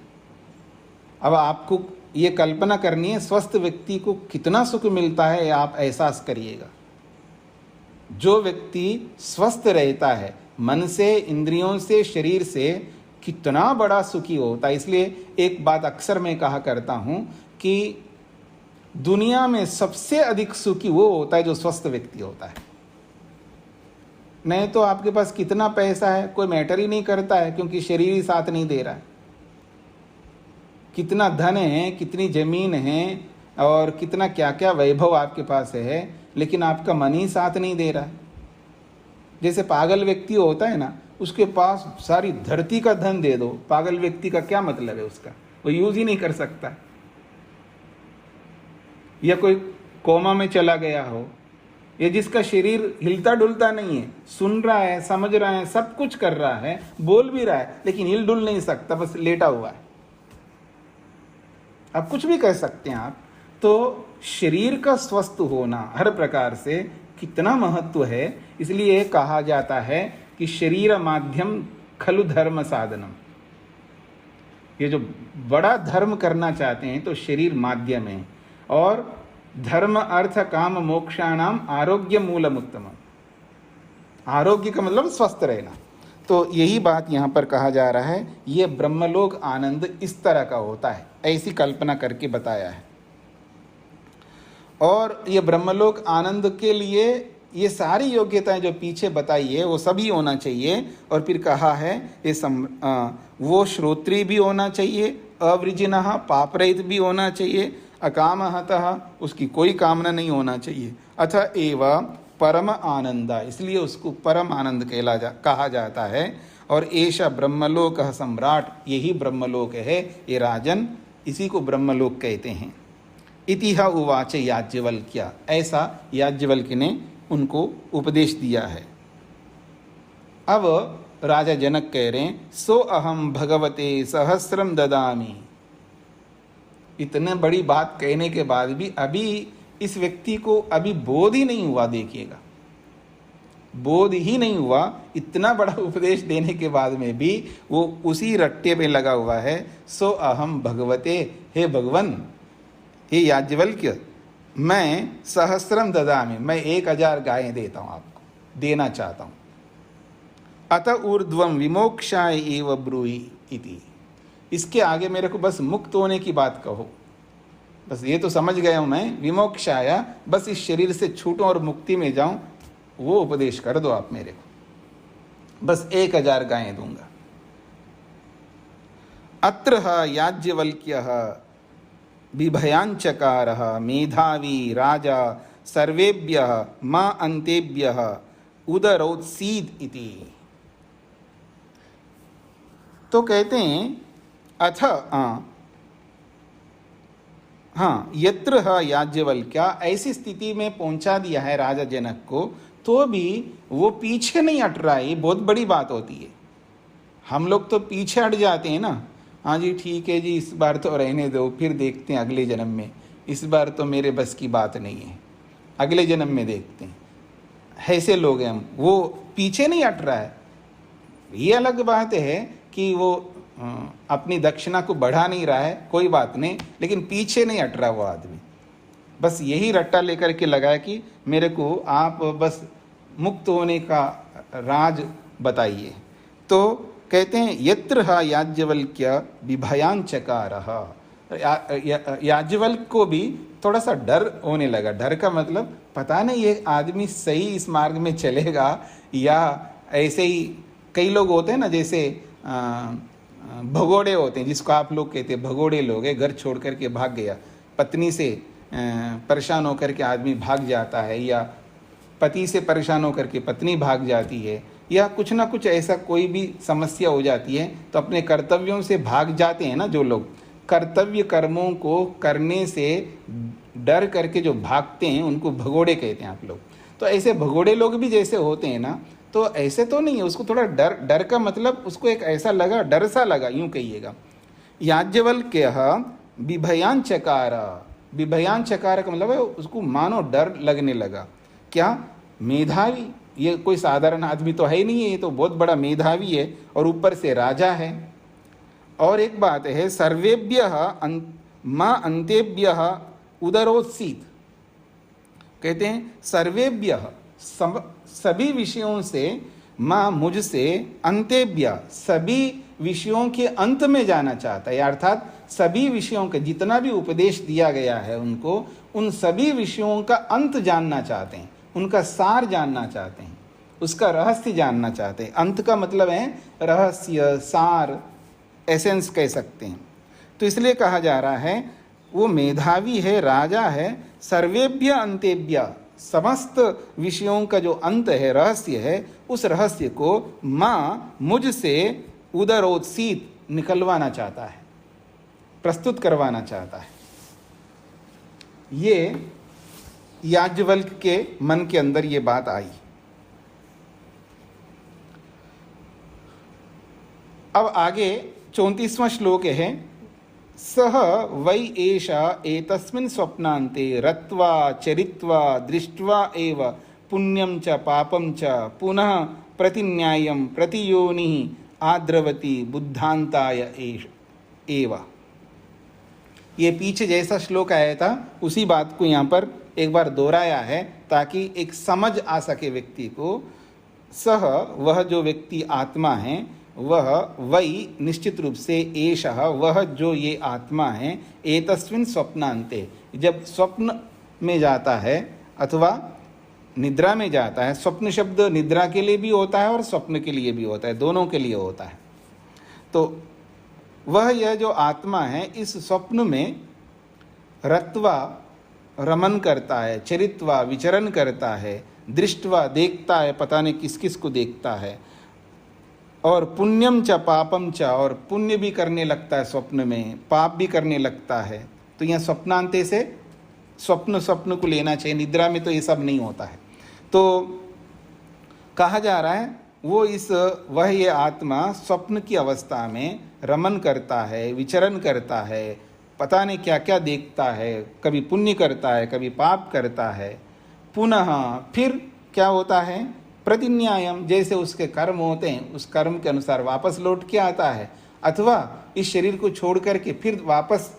अब आपको ये कल्पना करनी है स्वस्थ व्यक्ति को कितना सुख मिलता है, आप एहसास करिएगा। जो व्यक्ति स्वस्थ रहता है मन से, इंद्रियों से, शरीर से, कितना बड़ा सुखी होता है। इसलिए एक बात अक्सर मैं कहा करता हूँ कि दुनिया में सबसे अधिक सुखी वो होता है जो स्वस्थ व्यक्ति होता है। नहीं तो आपके पास कितना पैसा है कोई मैटर ही नहीं करता है, क्योंकि शरीर ही साथ नहीं दे रहा है। कितना धन है, कितनी जमीन है, और कितना क्या क्या वैभव आपके पास है, लेकिन आपका मन ही साथ नहीं दे रहा है। जैसे पागल व्यक्ति होता है ना, उसके पास सारी धरती का धन दे दो, पागल व्यक्ति का क्या मतलब है, उसका वो यूज ही नहीं कर सकता। या कोई कोमा में चला गया हो, ये जिसका शरीर हिलता डुलता नहीं है, सुन रहा है, समझ रहा है, सब कुछ कर रहा है, बोल भी रहा है, लेकिन हिल डुल नहीं सकता, बस लेटा हुआ है। अब कुछ भी कह सकते हैं आप। तो शरीर का स्वस्थ होना हर प्रकार से कितना महत्व है, इसलिए कहा जाता है कि शरीर माध्यम खलु धर्म साधनम। ये जो बड़ा धर्म करना चाहते हैं तो शरीर माध्यम है, और धर्म अर्थ काम मोक्षाणाम आरोग्य मूलम उत्तम। आरोग्य का मतलब स्वस्थ रहना। तो यही बात यहाँ पर कहा जा रहा है, ये ब्रह्मलोक आनंद इस तरह का होता है, ऐसी कल्पना करके बताया है। और ये ब्रह्मलोक आनंद के लिए ये सारी योग्यताएं जो पीछे बताई है वो सभी होना चाहिए। और फिर कहा है ये वो श्रोत्री भी होना चाहिए, अवृजिनः पापरहित भी होना चाहिए, अकामहतः उसकी कोई कामना नहीं होना चाहिए, अथ एव परम आनंद, इसलिए उसको परम आनंद कहा जाता है। और ऐसा ब्रह्मलोक सम्राट, यही ब्रह्मलोक है ये राजन, इसी को ब्रह्मलोक कहते हैं। इतिह उवाच याज्ञवल्क्य, ऐसा याज्ञवल्क्य ने उनको उपदेश दिया है। अब राजा जनक कह रहे हैं सो अहम भगवते सहस्रम ददामी। इतने बड़ी बात कहने के बाद भी अभी इस व्यक्ति को अभी बोध ही नहीं हुआ। देखिएगा, बोध ही नहीं हुआ, इतना बड़ा उपदेश देने के बाद में भी वो उसी रट्टे पे लगा हुआ है। सो अहम भगवते, हे भगवन, हे याज्ञवल्क्य, मैं सहस्रम ददामि, मैं 1000 गायें देता हूँ, आपको देना चाहता हूँ। अत ऊर्ध्वम विमोक्षाय एव ब्रूहि इति, इसके आगे मेरे को बस मुक्त होने की बात कहो, बस ये तो समझ गया हूँ मैं, विमोक्षाया, बस इस शरीर से छूटूं और मुक्ति में जाऊं, वो उपदेश कर दो आप मेरे को, बस 1000 गायें दूंगा। अत्र याज्ञवल्क्यः बिभयांचकारः मेधावी राजा सर्वेभ्यः मा अन्तेभ्यः उदरोत्सीद इति। तो कहते हैं अथ हाँ, यत्र याज्ञवल्क्य, ऐसी स्थिति में पहुंचा दिया है राजा जनक को, तो भी वो पीछे नहीं हट रहा है। ये बहुत बड़ी बात होती है। हम लोग तो पीछे हट जाते हैं ना, हाँ जी ठीक है जी, इस बार तो रहने दो, फिर देखते हैं अगले जन्म में, इस बार तो मेरे बस की बात नहीं है, अगले जन्म में देखते हैं। ऐसे लोग हैं हम, वो पीछे नहीं हट रहा है। ये अलग बात है कि वो अपनी दक्षिणा को बढ़ा नहीं रहा है, कोई बात नहीं, लेकिन पीछे नहीं हट रहा वो आदमी, बस यही रट्टा लेकर के लगा है कि मेरे को आप बस मुक्त होने का राज बताइए। तो कहते हैं यत्र याज्ञवल्क्य बिभयांचकारः, याज्ञवल्क्य को भी थोड़ा सा डर होने लगा। डर का मतलब पता नहीं ये आदमी सही इस मार्ग में चलेगा या ऐसे ही। कई लोग होते हैं ना, जैसे भगोड़े होते हैं, जिसको आप लोग कहते हैं भगोड़े लोग हैं, घर छोड़ करके भाग गया, पत्नी से परेशान होकर के आदमी भाग जाता है, या पति से परेशान होकर के पत्नी भाग जाती है, या कुछ ना कुछ ऐसा कोई भी समस्या हो जाती है तो अपने कर्तव्यों से भाग जाते हैं ना। जो लोग कर्तव्य कर्मों को करने से डर करके जो भागते हैं उनको भगोड़े कहते हैं आप लोग। तो ऐसे भगोड़े लोग भी जैसे होते हैं ना, तो ऐसे तो नहीं है, उसको थोड़ा डर का मतलब उसको एक ऐसा लगा, डर सा लगा, यूं कहिएगा। याज्ञवल्क्यः बिभयांचकार, बिभयांचकार का मतलब है उसको मानो डर लगने लगा। क्या? मेधावी, ये कोई साधारण आदमी तो है ही नहीं है, ये तो बहुत बड़ा मेधावी है और ऊपर से राजा है। और एक बात है, सर्वेभ्यः मां अन्तेभ्यः उदरोत्सीत, कहते हैं सर्वेभ्यः सभी विषयों से, मां मुझसे, अंतेभ्य सभी विषयों के अंत में जाना चाहता है, अर्थात सभी विषयों का जितना भी उपदेश दिया गया है उनको, उन सभी विषयों का अंत जानना चाहते हैं, उनका सार जानना चाहते हैं, उसका रहस्य जानना चाहते हैं। अंत का मतलब है रहस्य, सार, एसेंस कह सकते हैं। तो इसलिए कहा जा रहा है वो मेधावी है, राजा है, सर्वेभ्य अंतेभ्य, समस्त विषयों का जो अंत है, रहस्य है, उस रहस्य को माँ मुझसे उदरोत्सीत निकलवाना चाहता है, प्रस्तुत करवाना चाहता है। ये याज्ञवल्क्य के मन के अंदर ये बात आई। अब आगे 34वां श्लोक है, सह वै एषा एतस्मिन् स्वप्नान्ते रत्वा चरित्वा दृष्ट्वा एव पुण्यं च पापं च पुनः प्रतिन्यायं प्रतियोनिः आद्रवती बुद्धान्ताय एव। ये पीछे जैसा श्लोक आया था उसी बात को यहाँ पर एक बार दोहराया है ताकि एक समझ आ सके व्यक्ति को। सह, वह जो व्यक्ति आत्मा है, वह वही निश्चित रूप से, एषः वह जो ये आत्मा है, एतस्मिन् स्वप्नान्ते, जब स्वप्न में जाता है अथवा निद्रा में जाता है। स्वप्न शब्द निद्रा के लिए भी होता है और स्वप्न के लिए भी होता है, दोनों के लिए होता है। तो वह यह जो आत्मा है इस स्वप्न में रत्वा रमन करता है, चरित्वा विचरण करता है, दृष्टवा देखता है, पता नहीं किस किस को देखता है, और पुण्यम च पापम च, और पुण्य भी करने लगता है स्वप्न में, पाप भी करने लगता है। तो यहाँ स्वप्नांते से स्वप्न को लेना चाहिए, निद्रा में तो ये सब नहीं होता है। तो कहा जा रहा है वह ये आत्मा स्वप्न की अवस्था में रमन करता है, विचरण करता है, पता नहीं क्या क्या देखता है, कभी पुण्य करता है, कभी पाप करता है। पुनः फिर क्या होता है, प्रतिन्यायम, जैसे उसके कर्म होते हैं उस कर्म के अनुसार वापस लौट के आता है, अथवा इस शरीर को छोड़ करके फिर वापस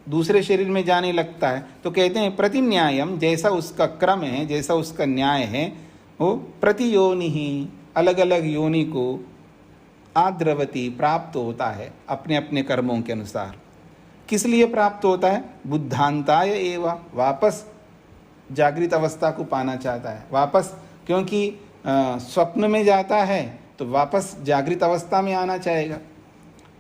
दूसरे शरीर में जाने लगता है। तो कहते हैं प्रतिन्यायम, जैसा उसका क्रम है, जैसा उसका न्याय है, वो प्रति योनि ही, अलग अलग योनि को आद्रवती प्राप्त होता है अपने अपने कर्मों के अनुसार। किस लिए प्राप्त होता है? बुद्धांताय एवं, वापस जागृत अवस्था को पाना चाहता है वापस, क्योंकि स्वप्न में जाता है तो वापस जागृत अवस्था में आना चाहेगा,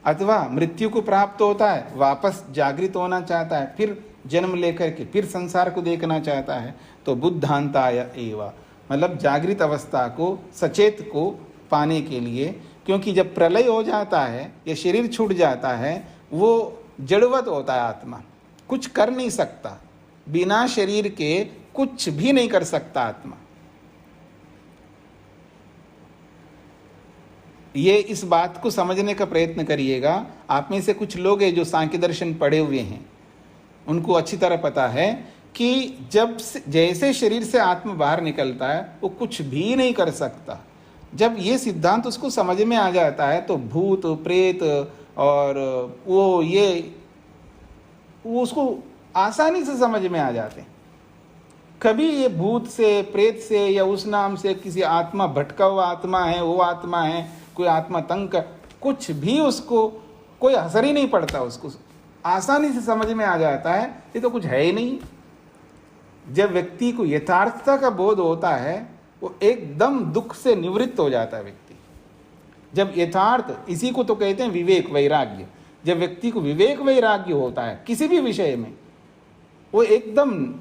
अथवा मृत्यु को प्राप्त होता है वापस जागृत होना चाहता है, फिर जन्म लेकर के फिर संसार को देखना चाहता है। तो बुद्धांताय एवं मतलब जागृत अवस्था को, सचेत को पाने के लिए, क्योंकि जब प्रलय हो जाता है या शरीर छूट जाता है वो जड़वत होता है, आत्मा कुछ कर नहीं सकता, बिना शरीर के कुछ भी नहीं कर सकता आत्मा। ये इस बात को समझने का प्रयत्न करिएगा। आप में से कुछ लोग हैं जो सांख्य दर्शन पढ़े हुए हैं, उनको अच्छी तरह पता है कि जैसे शरीर से आत्मा बाहर निकलता है वो कुछ भी नहीं कर सकता। जब ये सिद्धांत उसको समझ में आ जाता है तो भूत प्रेत और वो उसको आसानी से समझ में आ जाते हैं। कभी ये भूत से, प्रेत से या उस नाम से किसी आत्मा, भटका हुआ आत्मा है, वो आत्मा है, कोई आत्मा तंग कर, कुछ भी उसको कोई असर ही नहीं पड़ता, उसको आसानी से समझ में आ जाता है ये तो कुछ है ही नहीं। जब व्यक्ति को यथार्थता का बोध होता है वो एकदम दुख से निवृत्त हो जाता है व्यक्ति। जब यथार्थ, इसी को तो कहते हैं विवेक वैराग्य, जब व्यक्ति को विवेक वैराग्य होता है किसी भी विषय में, वो एकदम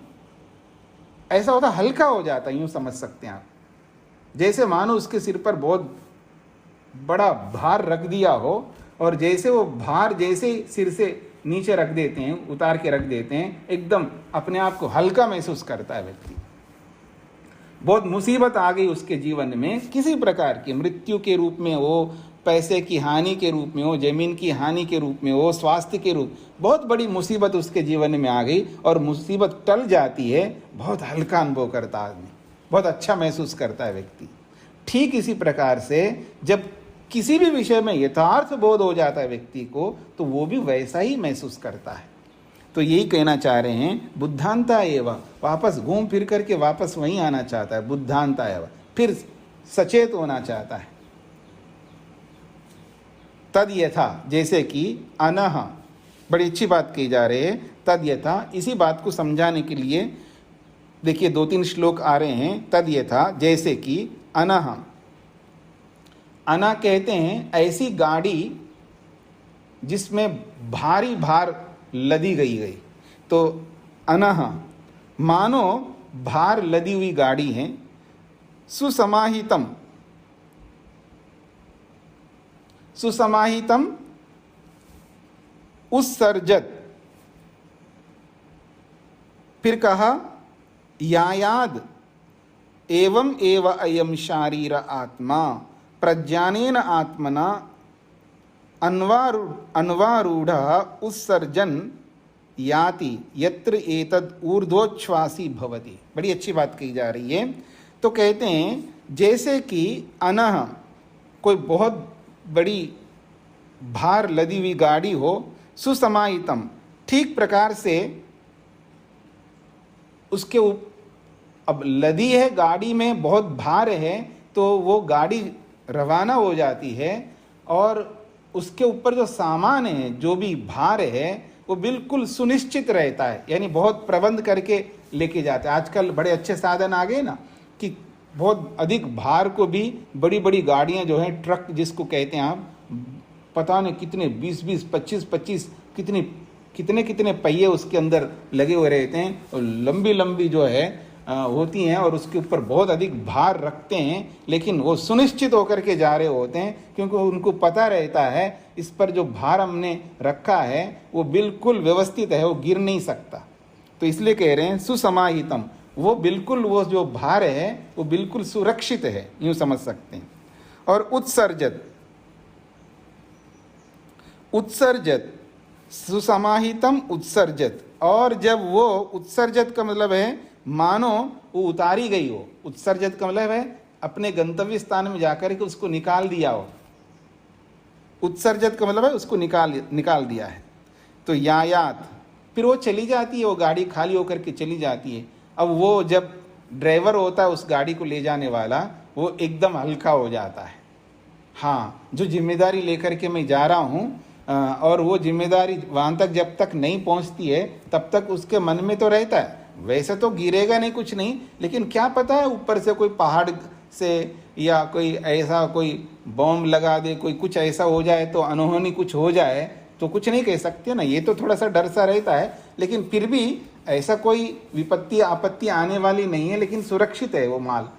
ऐसा होता, हल्का हो जाता है, यूं समझ सकते हैं आप। जैसे मानो उसके सिर पर बहुत बड़ा भार रख दिया हो, और जैसे वो भार जैसे सिर से नीचे रख देते हैं, उतार के रख देते हैं, एकदम अपने आप को हल्का महसूस करता है व्यक्ति। बहुत मुसीबत आ गई उसके जीवन में, किसी प्रकार की, मृत्यु के रूप में हो, पैसे की हानि के रूप में हो, जमीन की हानि के रूप में हो, स्वास्थ्य के रूप, बहुत बड़ी मुसीबत उसके जीवन में आ गई और मुसीबत टल जाती है, बहुत हल्का अनुभव करता है आदमी, बहुत अच्छा महसूस करता है व्यक्ति। ठीक इसी प्रकार से जब किसी भी विषय में यथार्थ बोध हो जाता है व्यक्ति को, तो वो भी वैसा ही महसूस करता है। तो यही कहना चाह रहे हैं, बुद्धांता एवं, वापस घूम फिर करके वापस वहीं आना चाहता है, बुद्धांता एवं, फिर सचेत होना चाहता है। तद यथा, जैसे कि अनह, बड़ी अच्छी बात कही जा रही है, तद यथा, इसी बात को समझाने के लिए देखिए 2-3 श्लोक आ रहे हैं। तद यथा, जैसे कि अनह, अना कहते हैं ऐसी गाड़ी जिसमें भारी भार लदी गई। तो अनह मानो भार लदी हुई गाड़ी है। सुसमाहितम, सुसमाहितम उत्सर्जत, फिर कहा यायाद एवं एव अयम शारीर आत्मा प्रज्ञानेन आत्मना अन्वारूढ़ उत्सर्जन याति यत्र एतद ऊर्ध्वोच्छ्वासी भवति। बड़ी अच्छी बात कही जा रही है। तो कहते हैं जैसे कि अनह, कोई बहुत बड़ी भार लदी हुई गाड़ी हो, सुसमाहितम, ठीक प्रकार से उसके अब लदी है गाड़ी में, बहुत भार है, तो वो गाड़ी रवाना हो जाती है और उसके ऊपर जो सामान है, जो भी भार है, वो बिल्कुल सुनिश्चित रहता है, यानी बहुत प्रबंध करके लेके जाते हैं। आजकल बड़े अच्छे साधन आ गए ना कि बहुत अधिक भार को भी बड़ी बड़ी गाड़ियां जो हैं, ट्रक जिसको कहते हैं आप, पता नहीं कितने 20-20, 25-25 कितने पहिए उसके अंदर लगे हुए रहते हैं, और लंबी लंबी जो है होती हैं, और उसके ऊपर बहुत अधिक भार रखते हैं, लेकिन वो सुनिश्चित होकर के जा रहे होते हैं, क्योंकि उनको पता रहता है इस पर जो भार हमने रखा है वो बिल्कुल व्यवस्थित है, वो गिर नहीं सकता। तो इसलिए कह रहे हैं सुसमाहितम, वो बिल्कुल, वो जो भार है वो बिल्कुल सुरक्षित है, यूं समझ सकते हैं। और उत्सर्जत, उत्सर्जत, सुसमाहितम उत्सर्जत, और जब वो उत्सर्जत का मतलब है मानो वो उतारी गई हो। उत्सर्जत का मतलब है अपने गंतव्य स्थान में जाकर के उसको निकाल दिया हो। उत्सर्जत का मतलब है उसको निकाल दिया है। तो यायात, फिर वो चली जाती है, वो गाड़ी खाली होकर के चली जाती है। अब वो जब ड्राइवर होता है उस गाड़ी को ले जाने वाला, वो एकदम हल्का हो जाता है। हाँ, जो जिम्मेदारी लेकर के मैं जा रहा हूँ, और वो जिम्मेदारी वहाँ तक जब तक नहीं पहुँचती है तब तक उसके मन में तो रहता है, वैसे तो गिरेगा नहीं कुछ नहीं, लेकिन क्या पता है ऊपर से कोई पहाड़ से या कोई ऐसा कोई बॉम्ब लगा दे, कोई कुछ ऐसा हो जाए तो अनहोनी कुछ हो जाए तो कुछ नहीं कह सकते ना। ये तो थोड़ा सा डर सा रहता है, लेकिन फिर भी ऐसा कोई विपत्ति आपत्ति आने वाली नहीं है, लेकिन सुरक्षित है, वो माल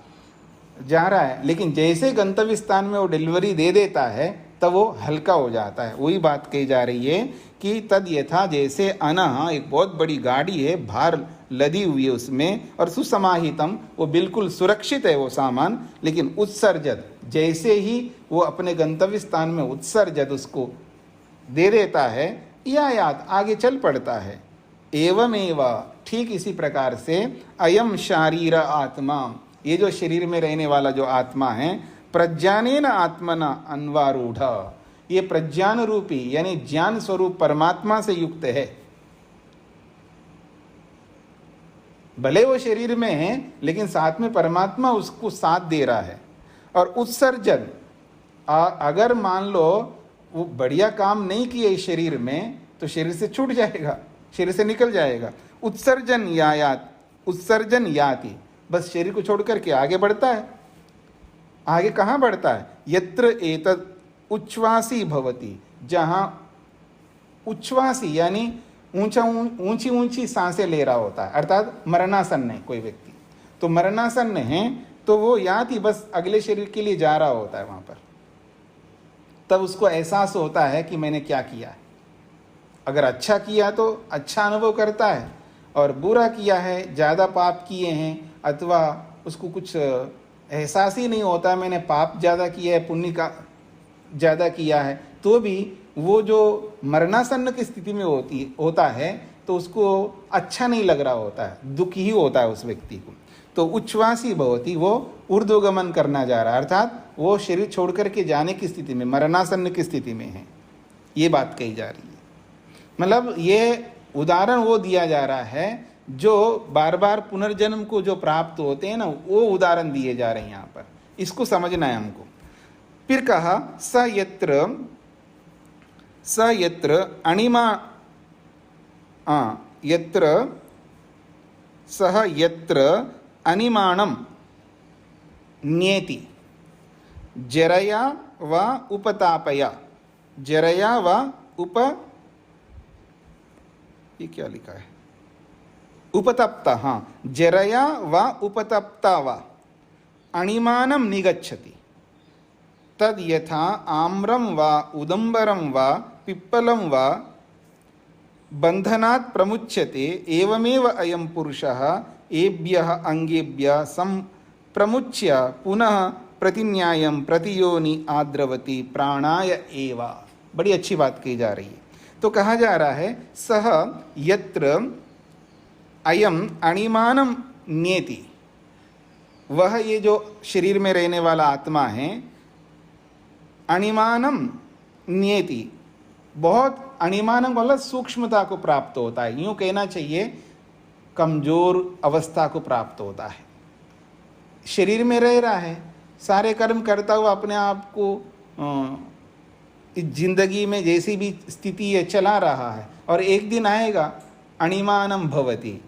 जा रहा है। लेकिन जैसे गंतव्य स्थान में वो डिलीवरी दे देता है तब वो हल्का हो जाता है। वही बात कही जा रही है कि तद यथा, जैसे अनः एक बहुत बड़ी गाड़ी है, भार लदी हुई है उसमें, और सुसमाहितम, वो बिल्कुल सुरक्षित है वो सामान, लेकिन उत्सर्जत, जैसे ही वो अपने गंतव्य स्थान में उत्सर्जत उसको दे देता है, यायात, आगे चल पड़ता है। एवमेव, ठीक इसी प्रकार से, अयम शारीर आत्मा, ये जो शरीर में रहने वाला जो आत्मा है, प्रज्ञानेन आत्मना अन्वारूढ़, ये प्रज्ञान रूपी यानी ज्ञान स्वरूप परमात्मा से युक्त है। भले वो शरीर में है लेकिन साथ में परमात्मा उसको साथ दे रहा है। और उत्सर्जन, अगर मान लो वो बढ़िया काम नहीं किए इस शरीर में तो शरीर से छूट जाएगा, शरीर से निकल जाएगा। उत्सर्जन यायात, उत्सर्जन याति, बस शरीर को छोड़ करके आगे बढ़ता है। आगे कहाँ बढ़ता है? यत्र एतद उच्छ्वासी भवति, जहाँ उच्छ्वासी यानी ऊंची ऊंची सांसें ले रहा होता है, अर्थात मरणासन्न है कोई व्यक्ति, तो मरणासन्न है तो वो याति, बस अगले शरीर के लिए जा रहा होता है वहाँ पर। तब उसको एहसास होता है कि मैंने क्या किया है। अगर अच्छा किया तो अच्छा अनुभव करता है, और बुरा किया है, ज़्यादा पाप किए हैं, अथवा उसको कुछ एहसास ही नहीं होता मैंने पाप ज़्यादा किया है, पुण्य का ज़्यादा किया है, तो भी वो जो मरणासन्न की स्थिति में होता है तो उसको अच्छा नहीं लग रहा होता है, दुख ही होता है उस व्यक्ति को। तो उच्छ्वासी भवति, वो ऊर्ध्वगमन करना जा रहा है, अर्थात वो शरीर छोड़ करके जाने की स्थिति में, मरणासन्न की स्थिति में है, ये बात कही जा रही है। मतलब ये उदाहरण वो दिया जा रहा है जो बार बार पुनर्जन्म को जो प्राप्त होते हैं ना, वो उदाहरण दिए जा रहे हैं यहाँ पर, इसको समझना है हमको। फिर कहा स यत्र अणिमा, यत्र सह यत्र अनिमाणम न्येति जरया व उपतापया, जरया व ये क्या लिखा है? उपतप्ता, हाँ, जरया व उपतप्ता व अणिमानं निगच्छति, तद यथा आम्रम व उदंबरम व पिप्पलम व बंधनात् प्रमुच्यते, एवमेव अयं पुरुषः एभ्यः अंगेभ्यः संप्रमुच्य पुनः प्रतिन्यायं प्रतियोनि आद्रवति प्राणाय एव। बड़ी अच्छी बात कही जा रही है। तो कहा जा रहा है सह यत्र अयम अणिमानम न्येति, वह ये जो शरीर में रहने वाला आत्मा है, अणिमानम न्येति, बहुत अणिमानम मतलब सूक्ष्मता को प्राप्त होता है, यूँ कहना चाहिए कमजोर अवस्था को प्राप्त होता है। शरीर में रह रहा है, सारे कर्म करता हुआ अपने आप को इस जिंदगी में जैसी भी स्थिति है चला रहा है, और एक दिन आएगा अणिमानम भवति,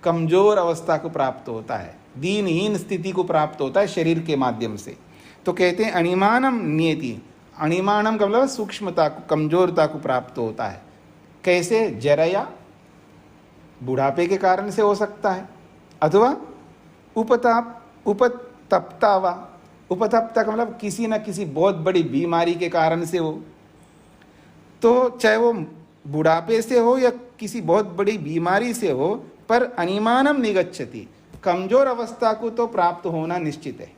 कमजोर अवस्था को प्राप्त होता है, दीनहीन स्थिति को प्राप्त होता है शरीर के माध्यम से। तो कहते हैं अणिमानम न्येति, अणिमानम का मतलब सूक्ष्मता को, कमजोरता को प्राप्त होता है। कैसे? जरया, बुढ़ापे के कारण से हो सकता है, अथवा उपतप्ता वा, उपतप्ता का मतलब किसी न किसी बहुत बड़ी बीमारी के कारण से हो। तो चाहे वो बुढ़ापे से हो या किसी बहुत बड़ी बीमारी से हो, पर अनिमानम निगच्छति, कमजोर अवस्था को तो प्राप्त होना निश्चित है।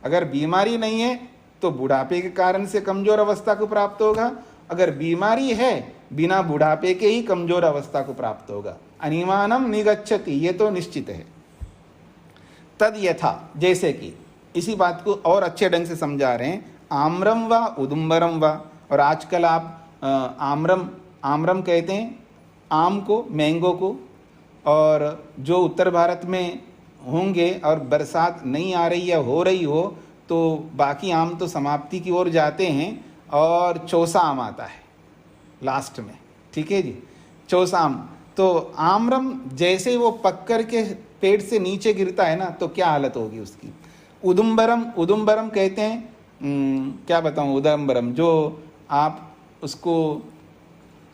अगर बीमारी नहीं है तो बुढ़ापे के कारण से कमजोर अवस्था को प्राप्त होगा, अगर बीमारी है बिना बुढ़ापे के ही कमजोर अवस्था को प्राप्त होगा। अनिमानम निगच्छति, ये तो निश्चित है। तद यथा, जैसे कि, इसी बात को और अच्छे ढंग से समझा रहे हैं, आम्रम व उदुम्बरम व। और आजकल आप आम्रम आम्रम कहते हैं आम को, मैंगो को, और जो उत्तर भारत में होंगे और बरसात नहीं आ रही या हो रही हो तो बाकी आम तो समाप्ति की ओर जाते हैं और चौसा आम आता है लास्ट में, ठीक है जी, चौसा आम। तो आम्रम जैसे वो पक कर के पेड़ से नीचे गिरता है ना, तो क्या हालत होगी उसकी। उदुम्बरम, उदुम्बरम कहते हैं, क्या बताऊँ, उदुम्बरम जो आप उसको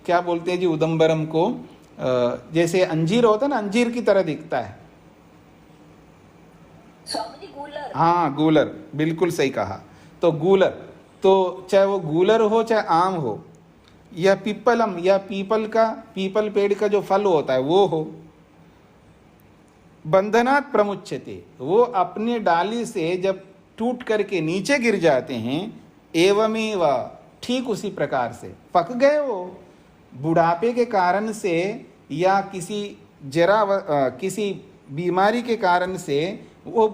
क्या बोलते हैं जी, उदुम्बरम को जैसे अंजीर होता है ना, अंजीर की तरह दिखता है। गूलर। हाँ गूलर, बिल्कुल सही कहा। तो गूलर, तो चाहे वो गूलर हो चाहे आम हो, या पीपलम, या पीपल पेड़ का जो फल होता है वो हो, बंधनात् प्रमुच्यते, वो अपने डाली से जब टूट करके नीचे गिर जाते हैं, एवमेव, ठीक उसी प्रकार से पक गए वो, बुढ़ापे के कारण से या किसी किसी बीमारी के कारण से वो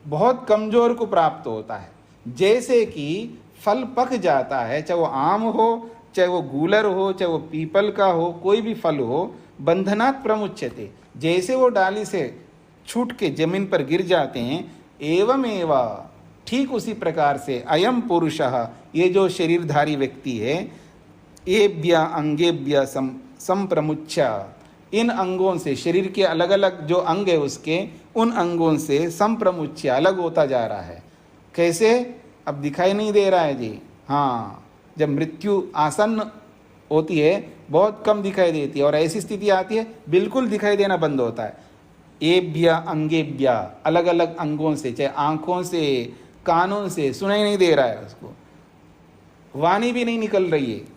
बहुत कमजोर को प्राप्त होता है। जैसे कि फल पक जाता है, चाहे वो आम हो, चाहे वो गूलर हो, चाहे वो पीपल का हो, कोई भी फल हो, बंधनात् प्रमुच्यते, जैसे वो डाली से छूट के जमीन पर गिर जाते हैं, एवमेव, ठीक उसी प्रकार से अयम पुरुषः, ये जो शरीरधारी व्यक्ति है, एभ्य अंगेभ्य संप्रमुच्य, इन अंगों से, शरीर के अलग अलग जो अंग है उसके, उन अंगों से संप्रमुच्य, अलग होता जा रहा है। कैसे, अब दिखाई नहीं दे रहा है जी। हाँ, जब मृत्यु आसन्न होती है बहुत कम दिखाई देती है, और ऐसी स्थिति आती है बिल्कुल दिखाई देना बंद होता है। एभ्य अंगेभ्य, अलग अलग अंगों से, चाहे आंखों से, कानों से, सुनाई नहीं दे रहा है उसको, वाणी भी नहीं निकल रही है।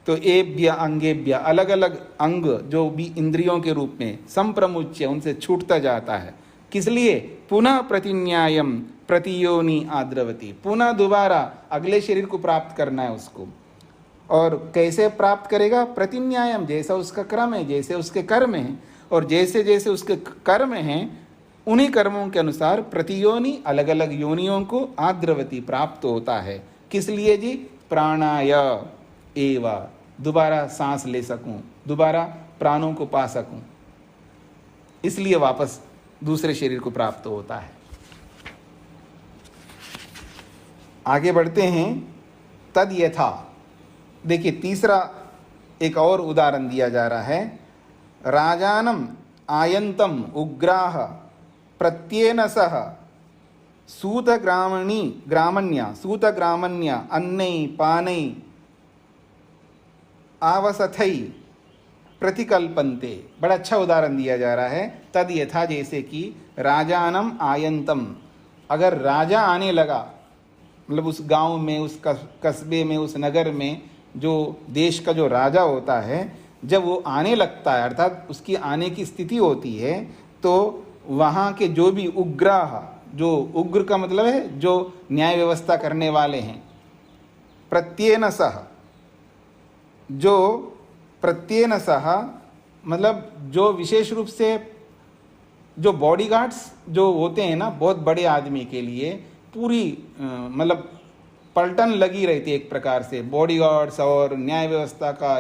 तो एभ्य अंगेभ्य, अलग अलग अंग जो भी इंद्रियों के रूप में, संप्रमुच्य, उनसे छूटता जाता है। किस लिए, पुनः प्रतिन्यायम प्रतियोनि आद्रवती, पुनः दोबारा अगले शरीर को प्राप्त करना है उसको। और कैसे प्राप्त करेगा, प्रतिन्यायम, जैसा उसका क्रम है, जैसे उसके कर्म हैं, और जैसे जैसे उसके कर्म हैं उन्हीं कर्मों के अनुसार प्रतियोनि, अलग अलग योनियों को आद्रवती, प्राप्त होता है। किस लिए जी, प्राणाय एवा, दोबारा सांस ले सकूं, दोबारा प्राणों को पा सकूं, इसलिए वापस दूसरे शरीर को प्राप्त होता है। आगे बढ़ते हैं, तद यथा, देखिए तीसरा एक और उदाहरण दिया जा रहा है। राजानम आयंतम उग्राह प्रत्येन सह सूतग्रामण्य अन्नै पानै आवसथै प्रतिकल्पन्ते। बड़ा अच्छा उदाहरण दिया जा रहा है। तद यथा, जैसे कि राजानम आयंतम, अगर राजा आने लगा, मतलब उस गांव में, उस कस्बे में, उस नगर में, जो देश का जो राजा होता है, जब वो आने लगता है, अर्थात उसकी आने की स्थिति होती है, तो वहाँ के जो भी उग्राह, जो उग्र का मतलब है जो न्याय व्यवस्था करने वाले हैं, प्रत्येन सह, जो प्रत्येन सह मतलब जो विशेष रूप से जो बॉडीगार्ड्स जो होते हैं ना, बहुत बड़े आदमी के लिए पूरी मतलब पलटन लगी रहती है एक प्रकार से, बॉडीगार्ड्स और न्याय व्यवस्था का,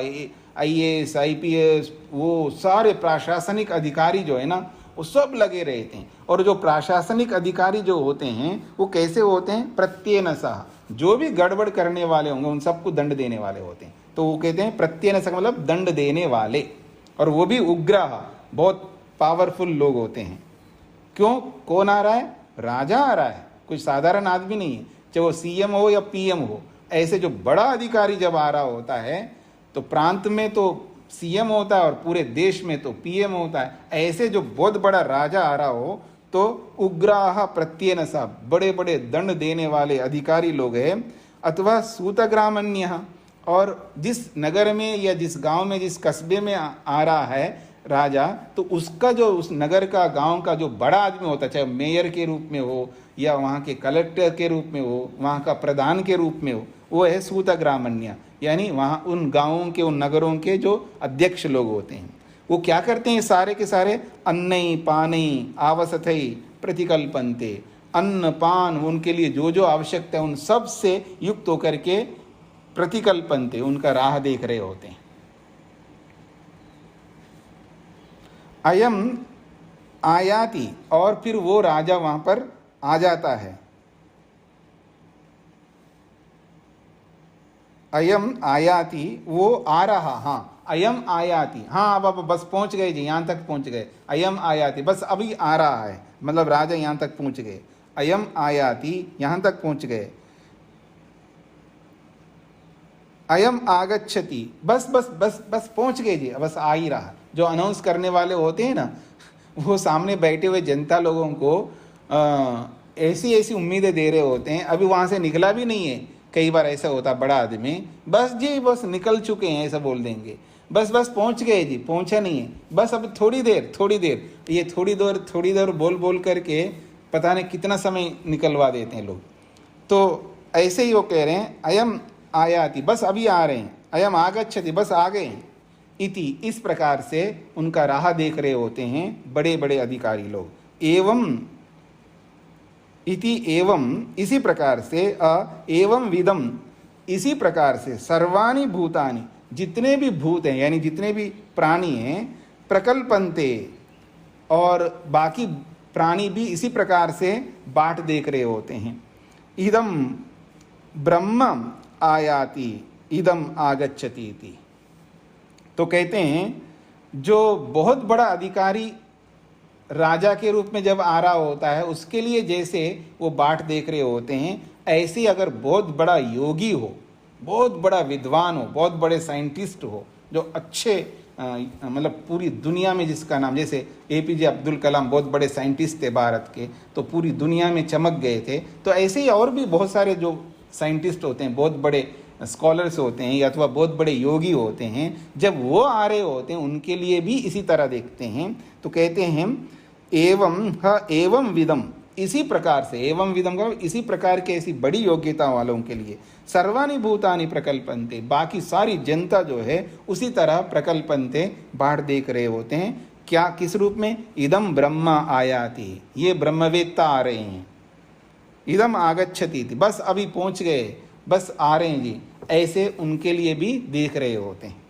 IAS IPS, वो सारे प्रशासनिक अधिकारी जो है ना, वो सब लगे रहते हैं। और जो प्रशासनिक अधिकारी जो होते हैं वो कैसे होते हैं, प्रत्येन सह, जो भी गड़बड़ करने वाले होंगे उन सबको दंड देने वाले होते हैं। तो वो कहते हैं प्रत्येन सह मतलब दंड देने वाले, और वो भी उग्रह, बहुत पावरफुल लोग होते हैं। क्यों, कौन आ रहा है, राजा आ रहा है, कोई साधारण आदमी नहीं है, चाहे वो CM हो या PM हो। ऐसे जो बड़ा अधिकारी जब आ रहा होता है, तो प्रांत में तो CM होता है और पूरे देश में तो PM होता है। ऐसे जो बहुत बड़ा राजा आ रहा हो तो उग्राह प्रत्येन सह, बड़े बड़े दंड देने वाले अधिकारी लोग हैं। अथवा सूतग्रामण्य, और जिस नगर में या जिस गांव में, जिस कस्बे में आ रहा है राजा, तो उसका जो उस नगर का, गांव का जो बड़ा आदमी होता है, चाहे मेयर के रूप में हो या वहाँ के कलेक्टर के रूप में हो, वहाँ का प्रधान के रूप में हो, वो है सूतग्रामण्य, यानी वहाँ उन गाँवों के, उन नगरों के जो अध्यक्ष लोग होते हैं। वो क्या करते हैं, सारे के सारे अन्नै पानै आवसथै प्रतिकल्पन्ते, अन्न पान उनके लिए जो जो आवश्यकता है उन सब से युक्त होकर के प्रतिकल्पन्ते, उनका राह देख रहे होते हैं। अयम आयाति, और फिर वो राजा वहां पर आ जाता है। अयम आयाति, वो आ रहा, हाँ अयम आयाति, हाँ अब बस पहुंच गए जी, यहां तक पहुंच गए। अयम आयाति बस अभी आ रहा है, मतलब राजा यहां तक पहुंच गए। अयम आयाति, यहां तक पहुंच गए। अयम आगच्छति, बस बस बस बस पहुंच गए जी, बस आ ही रहा। जो अनाउंस करने वाले होते हैं ना, वो सामने बैठे हुए जनता लोगों को ऐसी ऐसी उम्मीदें दे रहे होते हैं, अभी वहां से निकला भी नहीं है। कई बार ऐसा होता बड़ा आदमी, बस जी बस निकल चुके हैं ऐसा बोल देंगे, बस बस पहुंच गए जी, पहुंचा नहीं है, बस अब थोड़ी देर, ये थोड़ी देर बोल बोल करके पता नहीं कितना समय निकलवा देते हैं लोग। तो ऐसे ही वो कह रहे हैं अयम आयाति, बस अभी आ रहे हैं। अयम आगच्छति, बस आ गए। इति, इस प्रकार से उनका राह देख रहे होते हैं बड़े बड़े अधिकारी लोग। एवं इति, एवं इसी प्रकार से, एवं विदम इसी प्रकार से, सर्वाणि भूतानि जितने भी भूत हैं यानी जितने भी प्राणी हैं, प्रकल्पन्ते और बाकी प्राणी भी इसी प्रकार से बाट देख रहे होते हैं। इदम ब्रह्म आयाति इदम आगच्छति इति। तो कहते हैं जो बहुत बड़ा अधिकारी राजा के रूप में जब आ रहा होता है, उसके लिए जैसे वो बाट देख रहे होते हैं, ऐसे अगर बहुत बड़ा योगी हो, बहुत बड़ा विद्वान हो, बहुत बड़े साइंटिस्ट हो, जो अच्छे मतलब पूरी दुनिया में जिसका नाम, जैसे APJ अब्दुल कलाम बहुत बड़े साइंटिस्ट थे भारत के, तो पूरी दुनिया में चमक गए थे। तो ऐसे ही और भी बहुत सारे जो साइंटिस्ट होते हैं, बहुत बड़े स्कॉलर्स होते हैं, या अथवा बहुत बड़े योगी होते हैं, जब वो आ रहे होते हैं उनके लिए भी इसी तरह देखते हैं। तो कहते हैं एवं विदम, इसी प्रकार से, एवं विदम का इसी प्रकार के ऐसी बड़ी योग्यता वालों के लिए, सर्वाणि भूतानि प्रकल्पन्ते, बाकी सारी जनता जो है उसी तरह प्रकल्पन्ते, बाढ़ देख रहे होते हैं। क्या, किस रूप में? इदम ब्रह्म आयाति, ये ब्रह्मवेत्ता आ रहे हैं। इदम आगच्छति, बस अभी पहुंच गए, बस आ रहे हैं जी, ऐसे उनके लिए भी देख रहे होते हैं।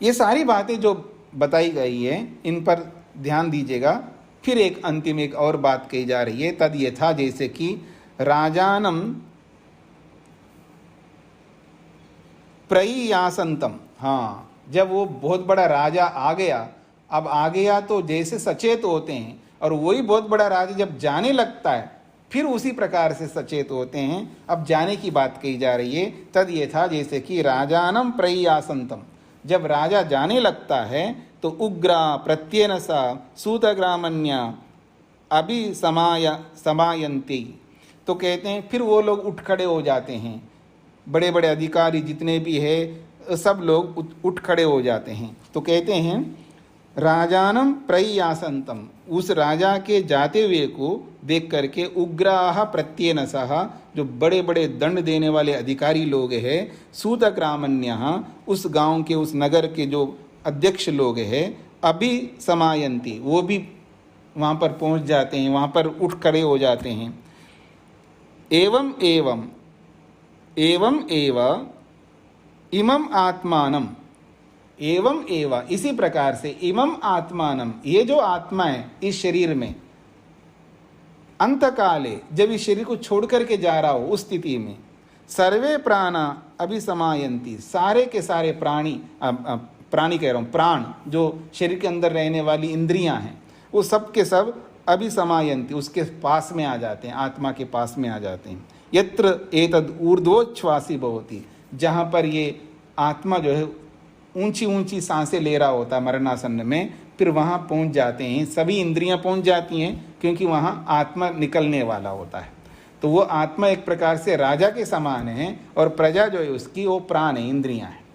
ये सारी बातें जो बताई गई है, इन पर ध्यान दीजिएगा। फिर एक अंतिम एक और बात कही जा रही है, तद यथा, जैसे कि राजानम प्रयासंतम, हाँ जब वो बहुत बड़ा राजा आ गया, अब आ गया तो जैसे सचेत होते हैं, और वही बहुत बड़ा राजा जब जाने लगता है फिर उसी प्रकार से सचेत होते हैं। अब जाने की बात कही जा रही है, तद यथा, जैसे कि राजानम प्रयासंतम, जब राजा जाने लगता है तो उग्रा प्रत्येन सा सूतग्रामण्या अभी समायन्ति, तो कहते हैं फिर वो लोग उठ खड़े हो जाते हैं, बड़े बड़े अधिकारी जितने भी है सब लोग उठ खड़े हो जाते हैं। तो कहते हैं राजानम प्रयासंतम, उस राजा के जाते हुए को देख करके उग्राह प्रत्येनसः, जो बड़े बड़े दंड देने वाले अधिकारी लोग हैं, सूतग्रामण्यः, उस गांव के उस नगर के जो अध्यक्ष लोग हैं, अभी समायन्ति, वो भी वहाँ पर पहुँच जाते हैं, वहाँ पर उठ खड़े हो जाते हैं। एवं एवं एवं एव इमम आत्मानम, एवं एव इसी प्रकार से, इमम आत्मानम, ये जो आत्मा है इस शरीर में, अंतकाले जब इस शरीर को छोड़ करके जा रहा हो उस स्थिति में, सर्वे प्राणा अभिसमायन्ति, सारे के सारे प्राणी, प्राणी कह रहा हूँ, प्राण जो शरीर के अंदर रहने वाली इंद्रियां हैं, वो सब के सब अभिसमायन्ति, उसके पास में आ जाते हैं, आत्मा के पास में आ जाते हैं। यत्र एतद ऊर्ध्वोच्छ्वासी भवति, जहाँ पर ये आत्मा जो है ऊंची ऊंची सांसें ले रहा होता है मरणासन्न में, फिर वहाँ पहुँच जाते हैं, सभी इंद्रियां पहुँच जाती हैं, क्योंकि वहाँ आत्मा निकलने वाला होता है। तो वो आत्मा एक प्रकार से राजा के समान है, और प्रजा जो है उसकी वो प्राण है, इंद्रियां हैं।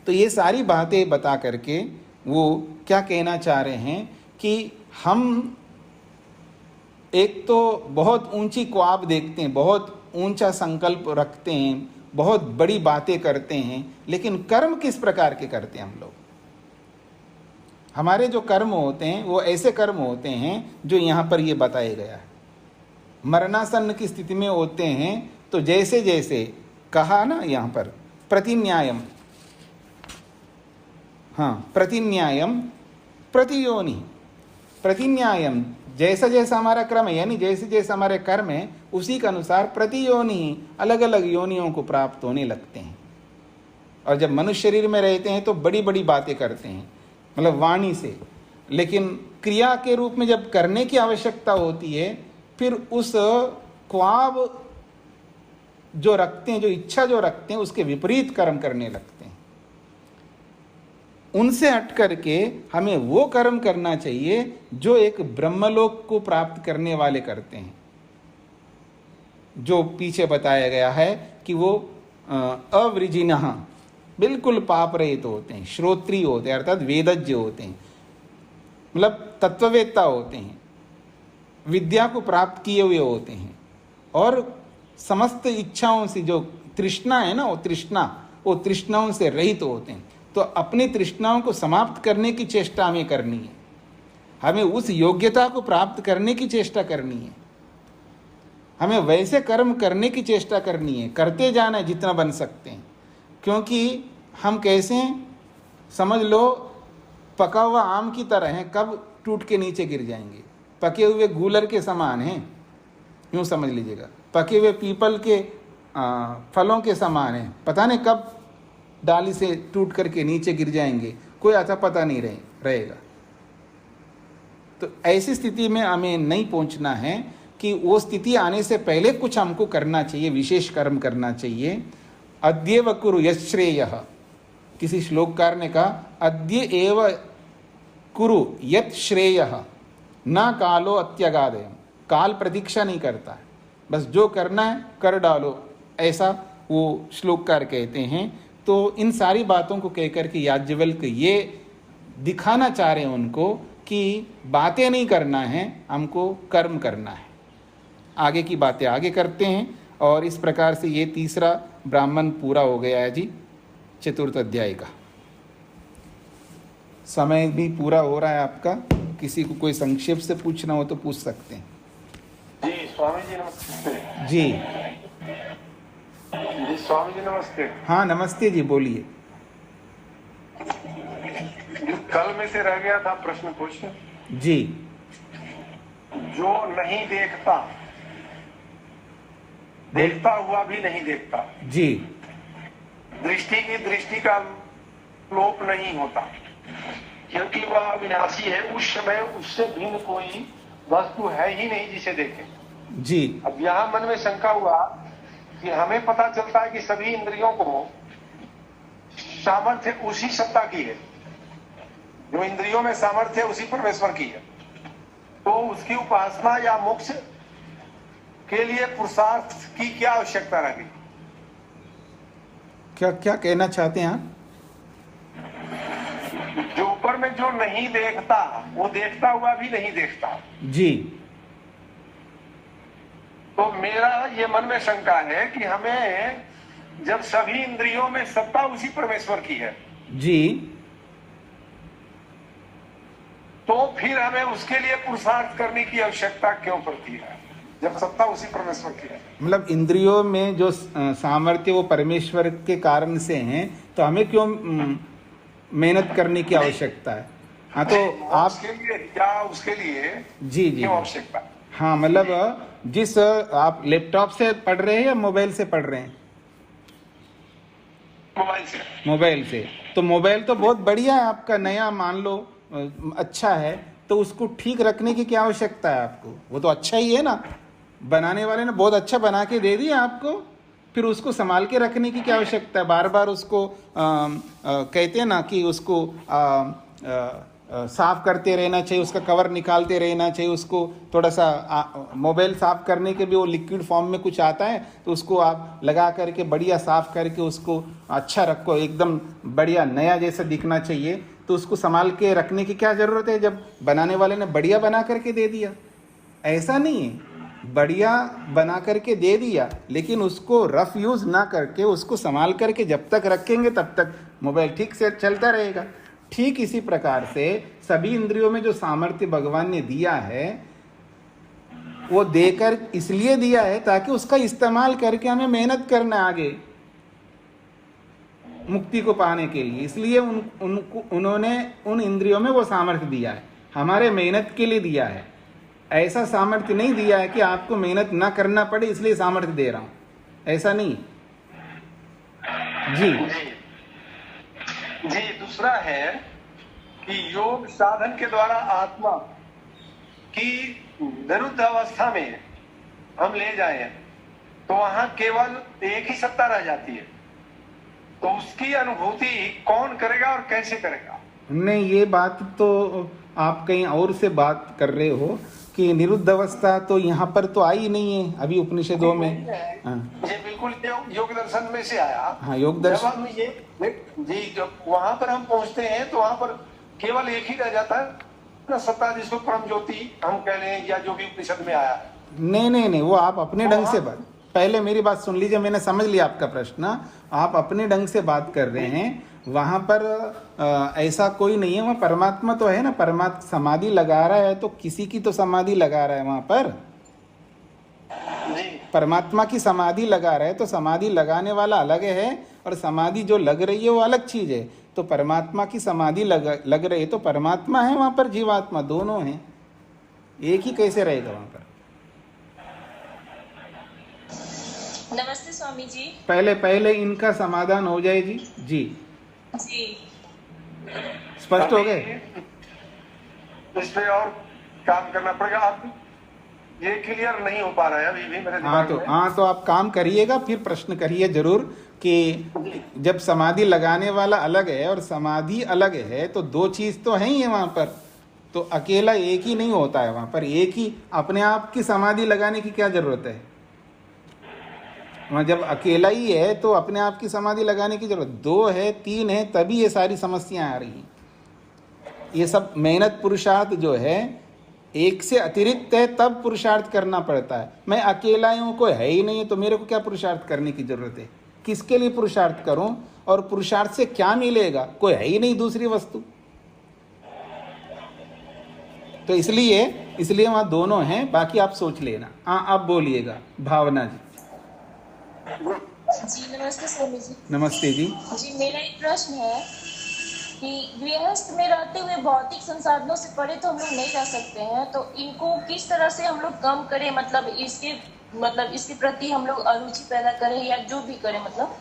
तो ये सारी बातें बता करके वो क्या कहना चाह रहे हैं कि हम एक तो बहुत ऊंची ख्वाब देखते हैं, बहुत ऊंचा संकल्प रखते हैं, बहुत बड़ी बातें करते हैं, लेकिन कर्म किस प्रकार के करते हैं हम लोग? हमारे जो कर्म होते हैं वो ऐसे कर्म होते हैं जो यहाँ पर ये बताया गया है। मरणासन्न की स्थिति में होते हैं तो जैसे जैसे कहा ना यहाँ पर प्रतिन्यायम, हाँ प्रतिन्यायम प्रतियोनि, प्रतिन्यायम जैसा जैसा हमारा क्रम है, यानी जैसे जैसे हमारे कर्म है उसी के अनुसार प्रतियोनि अलग अलग योनियों को प्राप्त होने लगते हैं। और जब मनुष्य शरीर में रहते हैं तो बड़ी बड़ी बातें करते हैं, मतलब वाणी से, लेकिन क्रिया के रूप में जब करने की आवश्यकता होती है फिर उस ख्वाब जो रखते हैं, जो इच्छा जो रखते हैं, उसके विपरीत कर्म करने लगते हैं। उनसे हट करके हमें वो कर्म करना चाहिए जो एक ब्रह्मलोक को प्राप्त करने वाले करते हैं, जो पीछे बताया गया है कि वो अवृजिनः बिल्कुल पाप रहित होते हैं, श्रोत्रिय होते हैं अर्थात वेदज्ञ होते हैं, मतलब तत्ववेत्ता होते हैं, विद्या को प्राप्त किए हुए होते हैं, और समस्त इच्छाओं से जो तृष्णा है ना, वो तृष्णाओं से रहित होते हैं। तो अपनी तृष्णाओं को समाप्त करने की चेष्टा हमें करनी है, हमें उस योग्यता को प्राप्त करने की चेष्टा करनी है, हमें वैसे कर्म करने की चेष्टा करनी है, करते जाना है जितना बन सकते हैं। क्योंकि हम कैसे हैं, समझ लो पका हुआ आम की तरह हैं, कब टूट के नीचे गिर जाएंगे, पके हुए गूलर के समान हैं, यूँ समझ लीजिएगा, पके हुए पीपल के फलों के समान हैं, पता नहीं कब डाली से टूट करके नीचे गिर जाएंगे, कोई अता पता नहीं रहेगा। तो ऐसी स्थिति में हमें नहीं पहुंचना है कि वो स्थिति आने से पहले कुछ हमको करना चाहिए, विशेष कर्म करना चाहिए। अद्येव कुरु यश्रेयः, किसी श्लोककार ने कहा अद्य एव कुरु यत् श्रेयः न कालो अत्यगादयम्, काल प्रतीक्षा नहीं करता है, बस जो करना है कर डालो, ऐसा वो श्लोककार कहते हैं। तो इन सारी बातों को कहकर के याज्ञवल्क्य ये दिखाना चाह रहे हैं उनको कि बातें नहीं करना है, हमको कर्म करना है। आगे की बातें आगे करते हैं, और इस प्रकार से ये तीसरा ब्राह्मण पूरा हो गया है जी, चतुर्थ अध्याय का। समय भी पूरा हो रहा है आपका, किसी को कोई संक्षेप से पूछना हो तो पूछ सकते हैं। जी स्वामी जी नमस्ते। जी जी स्वामी जी नमस्ते। हाँ नमस्ते जी, बोलिए। कल में से रह गया था प्रश्न पूछना जी। जो नहीं देखता, देखता हुआ भी नहीं देखता, जी। दृष्टि की दृष्टि का लोप नहीं होता, क्योंकि वह अविनाशी है, उस समय उससे भिन्न कोई वस्तु है ही नहीं जिसे देखे। जी। अब यहाँ मन में शंका हुआ कि हमें पता चलता है कि सभी इंद्रियों को सामर्थ्य उसी सत्ता की है, जो इंद्रियों में सामर्थ्य उसी परमेश्वर की है, तो उसकी उपासना या मोक्ष के लिए पुरुषार्थ की क्या आवश्यकता रही? क्या क्या कहना चाहते हैं आप? जो ऊपर में जो नहीं देखता वो देखता हुआ भी नहीं देखता। जी। तो मेरा ये मन में शंका है कि हमें जब सभी इंद्रियों में सत्ता उसी परमेश्वर की है जी, तो फिर हमें उसके लिए पुरुषार्थ करने की आवश्यकता क्यों पड़ती है, जब सत्ता उसी परमेश्वर की है? मतलब इंद्रियों में जो सामर्थ्य वो परमेश्वर के कारण से हैं, तो हमें क्यों मेहनत करने की आवश्यकता है? हाँ तो आप उसके लिए क्या, उसके लिए जी जी क्यों आवश्यकता? हाँ, मतलब जिस आप लैपटॉप से पढ़ रहे हैं या मोबाइल से पढ़ रहे हैं? मोबाइल से। मोबाइल से। तो मोबाइल तो बहुत बढ़िया है आपका, नया मान लो अच्छा है, तो उसको ठीक रखने की क्या आवश्यकता है आपको? वो तो अच्छा ही है ना, बनाने वाले ने बहुत अच्छा बना के दे दिया आपको, फिर उसको संभाल के रखने की क्या आवश्यकता है? बार बार उसको कहते हैं ना कि उसको साफ करते रहना चाहिए, उसका कवर निकालते रहना चाहिए, उसको थोड़ा सा मोबाइल साफ करने के भी वो लिक्विड फॉर्म में कुछ आता है, तो उसको आप लगा करके बढ़िया साफ करके उसको अच्छा रखो, एकदम बढ़िया नया जैसा दिखना चाहिए। तो उसको संभाल के रखने की क्या ज़रूरत है जब बनाने वाले ने बढ़िया बना करके दे दिया? ऐसा नहीं है, बढ़िया बना करके दे दिया, लेकिन उसको रफ यूज़ ना करके उसको संभाल करके जब तक रखेंगे तब तक मोबाइल ठीक से चलता रहेगा। ठीक इसी प्रकार से सभी इंद्रियों में जो सामर्थ्य भगवान ने दिया है वो देकर इसलिए दिया है ताकि उसका इस्तेमाल करके हमें मेहनत करना है आगे मुक्ति को पाने के लिए। इसलिए उन्होंने उन इंद्रियों में वो सामर्थ्य दिया है, हमारे मेहनत के लिए दिया है। ऐसा सामर्थ्य नहीं दिया है कि आपको मेहनत ना करना पड़े इसलिए सामर्थ्य दे रहा हूं, ऐसा नहीं। जी जी दूसरा है कि योग साधन के द्वारा आत्मा की निरुद्ध अवस्था में हम ले जाए तो वहां केवल एक ही सत्ता रह जाती है, तो उसकी अनुभूति कौन करेगा और कैसे करेगा? नहीं, ये बात तो आप कहीं और से बात कर रहे हो कि निरुद्ध अवस्था तो यहाँ पर तो आई नहीं है अभी उपनिषदों में। ये बिल्कुल योग दर्शन में से आया। हाँ, योग दर्शन। जब हम ये जी जब वहां पर हम पहुंचते हैं तो वहां पर केवल एक ही रह जाता है ना सत्ता, जिसको परम ज्योति हम कह लें या जो भी उपनिषद में आया। नहीं, वो आप अपने ढंग से बात, पहले मेरी बात सुन लीजिए, मैंने समझ लिया आपका प्रश्न। आप अपने ढंग से बात कर रहे हैं, वहां पर ऐसा कोई नहीं है। वहां परमात्मा तो है ना, परमात्मा समाधि लगा रहा है तो किसी की तो समाधि लगा रहा है वहां पर, परमात्मा की समाधि लगा रहा है तो समाधि लगाने वाला अलग है और समाधि जो लग रही है वो अलग चीज है। तो परमात्मा की समाधि लग रही है तो परमात्मा है वहां पर, जीवात्मा दोनों हैं, एक ही कैसे रहेगा वहां पर? नमस्ते स्वामी जी। पहले इनका समाधान हो जाए जी। जी जी स्पष्ट हो गए? इस पे और काम करना पड़ेगा। आप ये क्लियर नहीं हो पा रहा है अभी भी मेरे दिमाग में। हाँ तो आप काम करिएगा, फिर प्रश्न करिए जरूर कि जब समाधि लगाने वाला अलग है और समाधि अलग है तो दो चीज तो है ही है वहां पर, तो अकेला एक ही नहीं होता है वहां पर। एक ही अपने आप की समाधि लगाने की क्या जरूरत है? वहां जब अकेला ही है तो अपने आप की समाधि लगाने की जरूरत, दो है तीन है तभी ये सारी समस्याएं आ रही हैं। ये सब मेहनत पुरुषार्थ जो है एक से अतिरिक्त है, तब पुरुषार्थ करना पड़ता है। मैं अकेला हूं, कोई है ही नहीं है तो मेरे को क्या पुरुषार्थ करने की जरूरत है? किसके लिए पुरुषार्थ करूं और पुरुषार्थ से क्या मिलेगा? कोई है ही नहीं दूसरी वस्तु। तो इसलिए वहां दोनों हैं, बाकी आप सोच लेना। आप बोलिएगा भावना जी। जी नमस्ते स्वामी जी। नमस्ते जी। जी मेरा एक प्रश्न है कि गृहस्थ में रहते हुए भौतिक संसाधनों से परे तो हम लोग नहीं रह सकते हैं, तो इनको किस तरह से हम लोग कम करें? मतलब इसके प्रति हम लोग अरुचि पैदा करें या जो भी करें, मतलब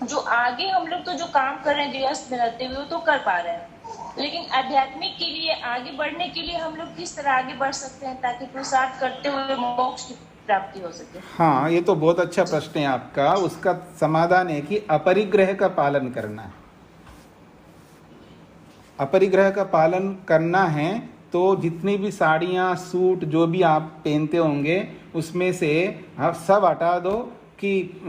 जो आगे हम लोग तो जो काम कर रहे हैं गृहस्थ में रहते हुए तो कर पा रहे हैं, लेकिन आध्यात्मिक के लिए आगे बढ़ने के लिए हम लोग किस तरह आगे बढ़ सकते हैं ताकि पुरुषार्थ करते हुए मोक्ष की प्राप्ति हो सके? हाँ, ये तो बहुत अच्छा प्रश्न है आपका। उसका समाधान है कि अपरिग्रह का पालन करना है। अपरिग्रह का पालन करना है तो जितनी भी साड़ियाँ सूट जो भी आप पहनते होंगे उसमें से आप सब हटा दो कि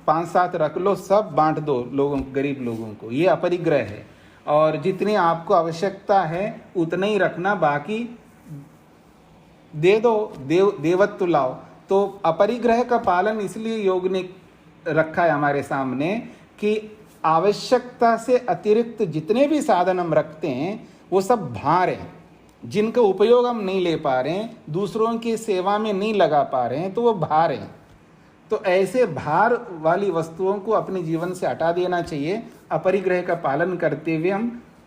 5-7 रख लो, सब बांट दो लोगों, गरीब लोगों को। ये अपरिग्रह है। और जितनी आपको आवश्यकता है उतना ही रखना, बाकी दे दो, देवत्व लाओ। तो अपरिग्रह का पालन इसलिए योग ने रखा है हमारे सामने कि आवश्यकता से अतिरिक्त जितने भी साधन हम रखते हैं वो सब भार हैं, जिनका उपयोग हम नहीं ले पा रहे हैं, दूसरों की सेवा में नहीं लगा पा रहे हैं, तो वो भार हैं। तो ऐसे भार वाली वस्तुओं को अपने जीवन से हटा देना चाहिए। अपरिग्रह का पालन करते हुए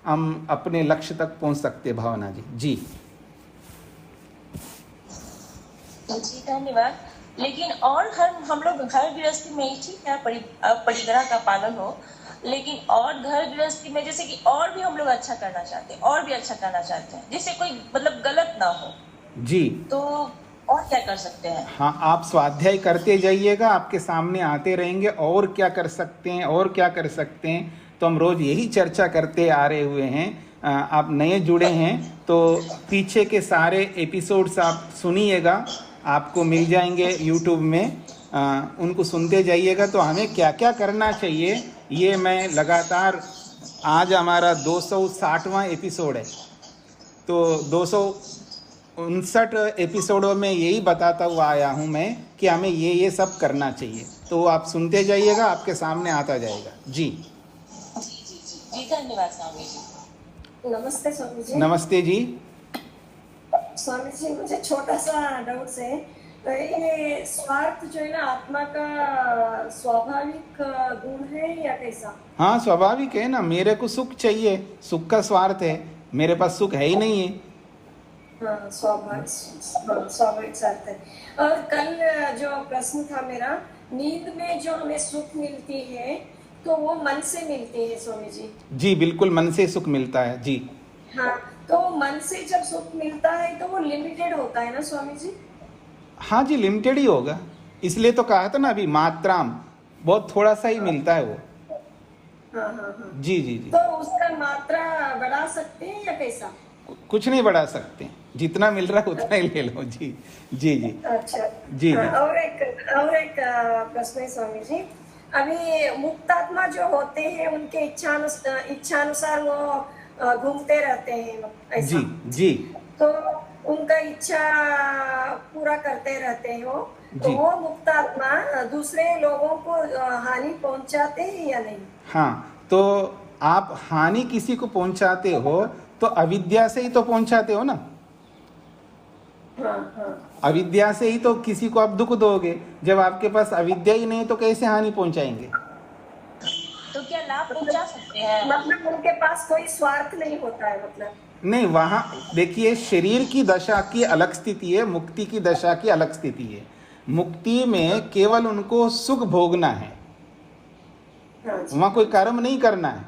हम अपने लक्ष्य तक पहुंच सकते हैं। भावना जी। जी जी धन्यवाद। लेकिन और हम लोग घर गृहस्थी में ही ठीक है परिग्रह का पालन हो, लेकिन और घर गृहस्थी में जैसे कि और भी हम लोग अच्छा करना चाहते हैं, और भी अच्छा करना चाहते हैं, जिससे कोई मतलब गलत ना हो जी, तो और क्या कर सकते हैं? हाँ, आप स्वाध्याय करते जाइएगा, आपके सामने आते रहेंगे और क्या कर सकते हैं और क्या कर सकते हैं। तो हम रोज यही चर्चा करते आ रहे हुए हैं। आप नए जुड़े हैं तो पीछे के सारे एपिसोड्स आप सुनिएगा, आपको मिल जाएंगे यूट्यूब में। उनको सुनते जाइएगा। तो हमें क्या क्या करना चाहिए ये मैं लगातार, आज हमारा 260वां एपिसोड है, तो 259 एपिसोडों में यही बताता हुआ आया हूँ मैं कि हमें ये सब करना चाहिए। तो आप सुनते जाइएगा, आपके सामने आता जाएगा। जी जी धन्यवाद स्वामी जी। नमस्ते स्वामी जी। नमस्ते जी। स्वामी जी मुझे छोटा सा डाउट है। तो ये स्वार्थ जो है ना आत्मा का स्वाभाविक गुण है या कैसा? हाँ, स्वाभाविक है ना, मेरे को सुख चाहिए, सुख का स्वार्थ है, मेरे पास सुख है ही नहीं है। हाँ स्वाभाविक स्वार्थ है। और कल जो प्रश्न था मेरा, नींद में जो हमें सुख मिलती है तो वो मन से मिलती है स्वामी जी? जी बिल्कुल, मन से सुख मिलता है जी। हाँ, तो मन से जब सुख मिलता है तो वो लिमिटेड होता है ना स्वामी जी? हाँ जी, लिमिटेड ही होगा, इसलिए तो कहा था ना अभी, मात्राम, बहुत थोड़ा सा ही मिलता है वो। हाँ। जी जी जी। तो उसका मात्रा बढ़ा सकते हैं या कैसा? कुछ नहीं बढ़ा सकते, जितना मिल रहा है उतना ही ले लो। जी जी जी। अच्छा जी हाँ, जी। और एक प्रश्न है स्वामी जी। अभी मुक्तात्मा जो होते हैं उनके इच्छानुसार वो घूमते रहते हैं ऐसा? जी जी तो उनका इच्छा पूरा करते रहते हैं वो, तो जी। वो मुक्तात्मा दूसरे लोगों को हानि पहुंचाते हैं या नहीं? हाँ, तो आप हानि किसी को पहुंचाते हो तो अविद्या से ही तो पहुंचाते हो ना। हाँ। अविद्या से ही तो किसी को आप दुख दोगे, जब आपके पास अविद्या ही नहीं तो कैसे हानि पहुंचाएंगे? तो क्या लाभ पहुंचा सकते हैं? मतलब उनके पास कोई स्वार्थ नहीं होता है मतलब? नहीं, वहां देखिए, शरीर की दशा की अलग स्थिति है, मुक्ति की दशा की अलग स्थिति है। मुक्ति में केवल उनको सुख भोगना है, वहां कोई कर्म नहीं करना है।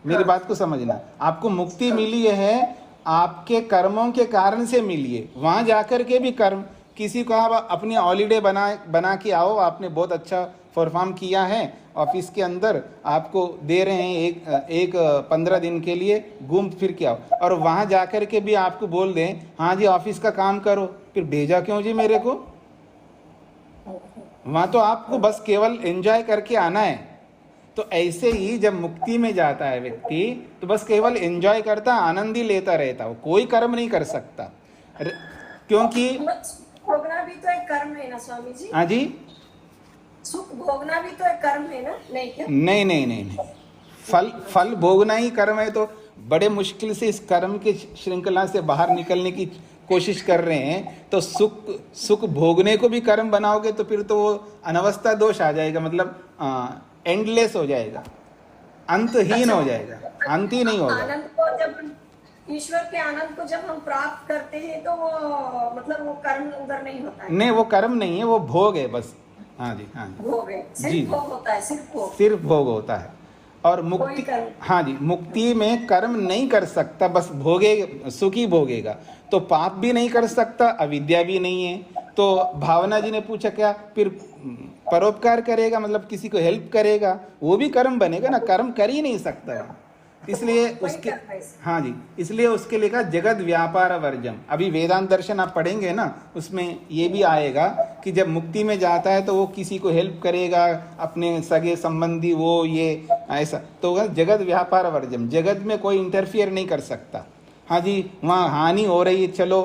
मेरी बात को समझना, आपको मुक्ति मिली है आपके कर्मों के कारण से मिली है। वहां जाकर के भी कर्म, किसी को आप अपनी हॉलीडे बना के आओ, आपने बहुत अच्छा परफॉर्म किया है ऑफिस के अंदर, आपको दे रहे हैं एक 15 दिन के लिए घूम फिर के आओ, और वहां जाकर के भी आपको बोल दें हाँ जी ऑफिस का काम करो, फिर भेजा क्यों जी मेरे को? वहां तो आपको बस केवल एंजॉय करके आना है। तो ऐसे ही जब मुक्ति में जाता है व्यक्ति, तो बस केवल एंजॉय करता, आनंद ही लेता रहता, वो कोई कर्म नहीं कर सकता, क्योंकि भोगना भी तो एक कर्म है ना स्वामी जी? हाँ जी, सुख भोगना भी तो एक कर्म है ना, नहीं क्या? नहीं, फल भोगना ही कर्म है, तो बड़े मुश्किल से इस कर्म की श्रृंखला से बाहर निकलने की कोशिश कर रहे हैं। तो सुख भोगने को भी कर्म बनाओगे तो फिर तो वो अनवस्था दोष आ जाएगा, मतलब एंडलेस हो जाएगा, अंतहीन हो जाएगा, अंत ही नहीं होगा। आनंद को जब ईश्वर के आनंद को जब हम प्राप्त करते हैं तो वो मतलब वो कर्म उधर नहीं होता है? नहीं, वो कर्म नहीं है, वो भोग है बस। हाँ जी। भोग है, सिर्फ भोग होता है, सिर्फ भोग होता है। और मुक्ति, हाँ जी, मुक्ति में कर्म नहीं कर सकता, बस भोगे, सुख ही भोगेगा। तो पाप भी नहीं कर सकता, अविद्या भी नहीं है। तो भावना जी ने पूछा क्या फिर परोपकार करेगा, मतलब किसी को हेल्प करेगा, वो भी कर्म बनेगा ना, कर्म कर ही नहीं सकता। इसलिए उसके, हाँ जी, इसलिए उसके लिए कहा जगत व्यापार वर्जम। अभी वेदांत दर्शन आप पढ़ेंगे ना, उसमें ये भी आएगा कि जब मुक्ति में जाता है तो वो किसी को हेल्प करेगा, अपने सगे संबंधी, वो ये ऐसा, तो जगत व्यापार वर्जम, जगत में कोई इंटरफियर नहीं कर सकता। हाँ जी, वहाँ हानि हो रही है, चलो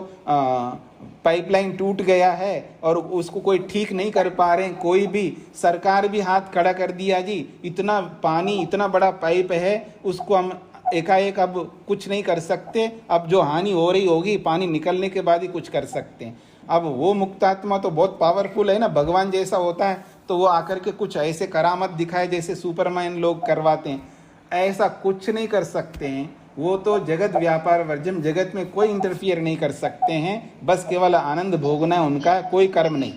पाइपलाइन टूट गया है और उसको कोई ठीक नहीं कर पा रहे हैं, कोई भी, सरकार भी हाथ खड़ा कर दिया जी, इतना पानी, इतना बड़ा पाइप है, उसको हम एकाएक अब कुछ नहीं कर सकते, अब जो हानि हो रही होगी पानी निकलने के बाद ही कुछ कर सकते हैं। अब वो मुक्तात्मा तो बहुत पावरफुल है ना, भगवान जैसा होता है, तो वो आकर के कुछ ऐसे करामत दिखाए जैसे सुपरमैन लोग करवाते हैं, ऐसा कुछ नहीं कर सकते हैं। वो तो जगत व्यापार वर्जम, जगत में कोई इंटरफियर नहीं कर सकते हैं, बस केवल आनंद भोगना है उनका, कोई कर्म नहीं।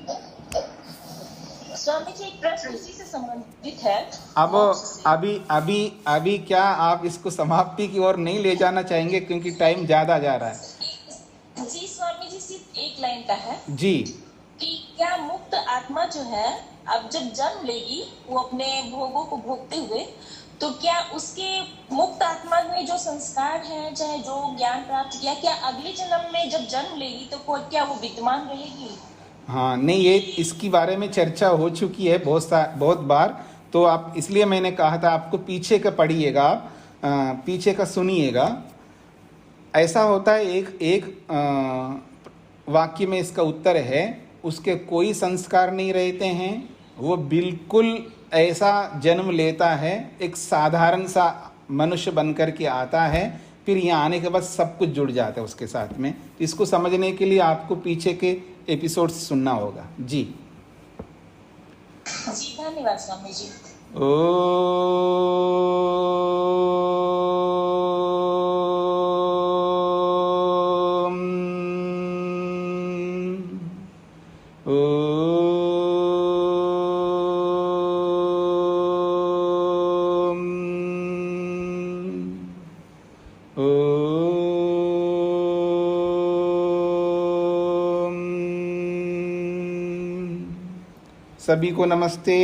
स्वामी जी, एक प्रश्न इसी से संबंधित है। अब अभी क्या आप इसको समाप्ति की ओर नहीं ले जाना चाहेंगे, क्योंकि टाइम ज्यादा जा रहा है? जी स्वामी जी, सिर्फ एक लाइन का है जी, कि क्या मुक्त आत्मा जो है अब जब जन्म लेगी, वो अपने भोगों को भोगते हुए, तो क्या उसके मुक्त आत्मा में जो संस्कार हैं, चाहे जो ज्ञान प्राप्त किया, क्या अगले जन्म में जब जन्म लेगी तो क्या वो विद्यमान रहेगी? हाँ नहीं, ये इसकी बारे में चर्चा हो चुकी है बहुत बार, तो आप, इसलिए मैंने कहा था आपको पीछे का पढ़िएगा, आप पीछे का सुनिएगा। ऐसा होता है, एक वाक्य में इसका उत्तर है, उसके कोई संस्कार नहीं रहते हैं, वो बिल्कुल ऐसा जन्म लेता है, एक साधारण सा मनुष्य बनकर के आता है, फिर यहाँ आने के बाद सब कुछ जुड़ जाता है उसके साथ में। इसको समझने के लिए आपको पीछे के एपिसोड सुनना होगा। जी जी धन्यवाद स्वामी जी। सभी को नमस्ते।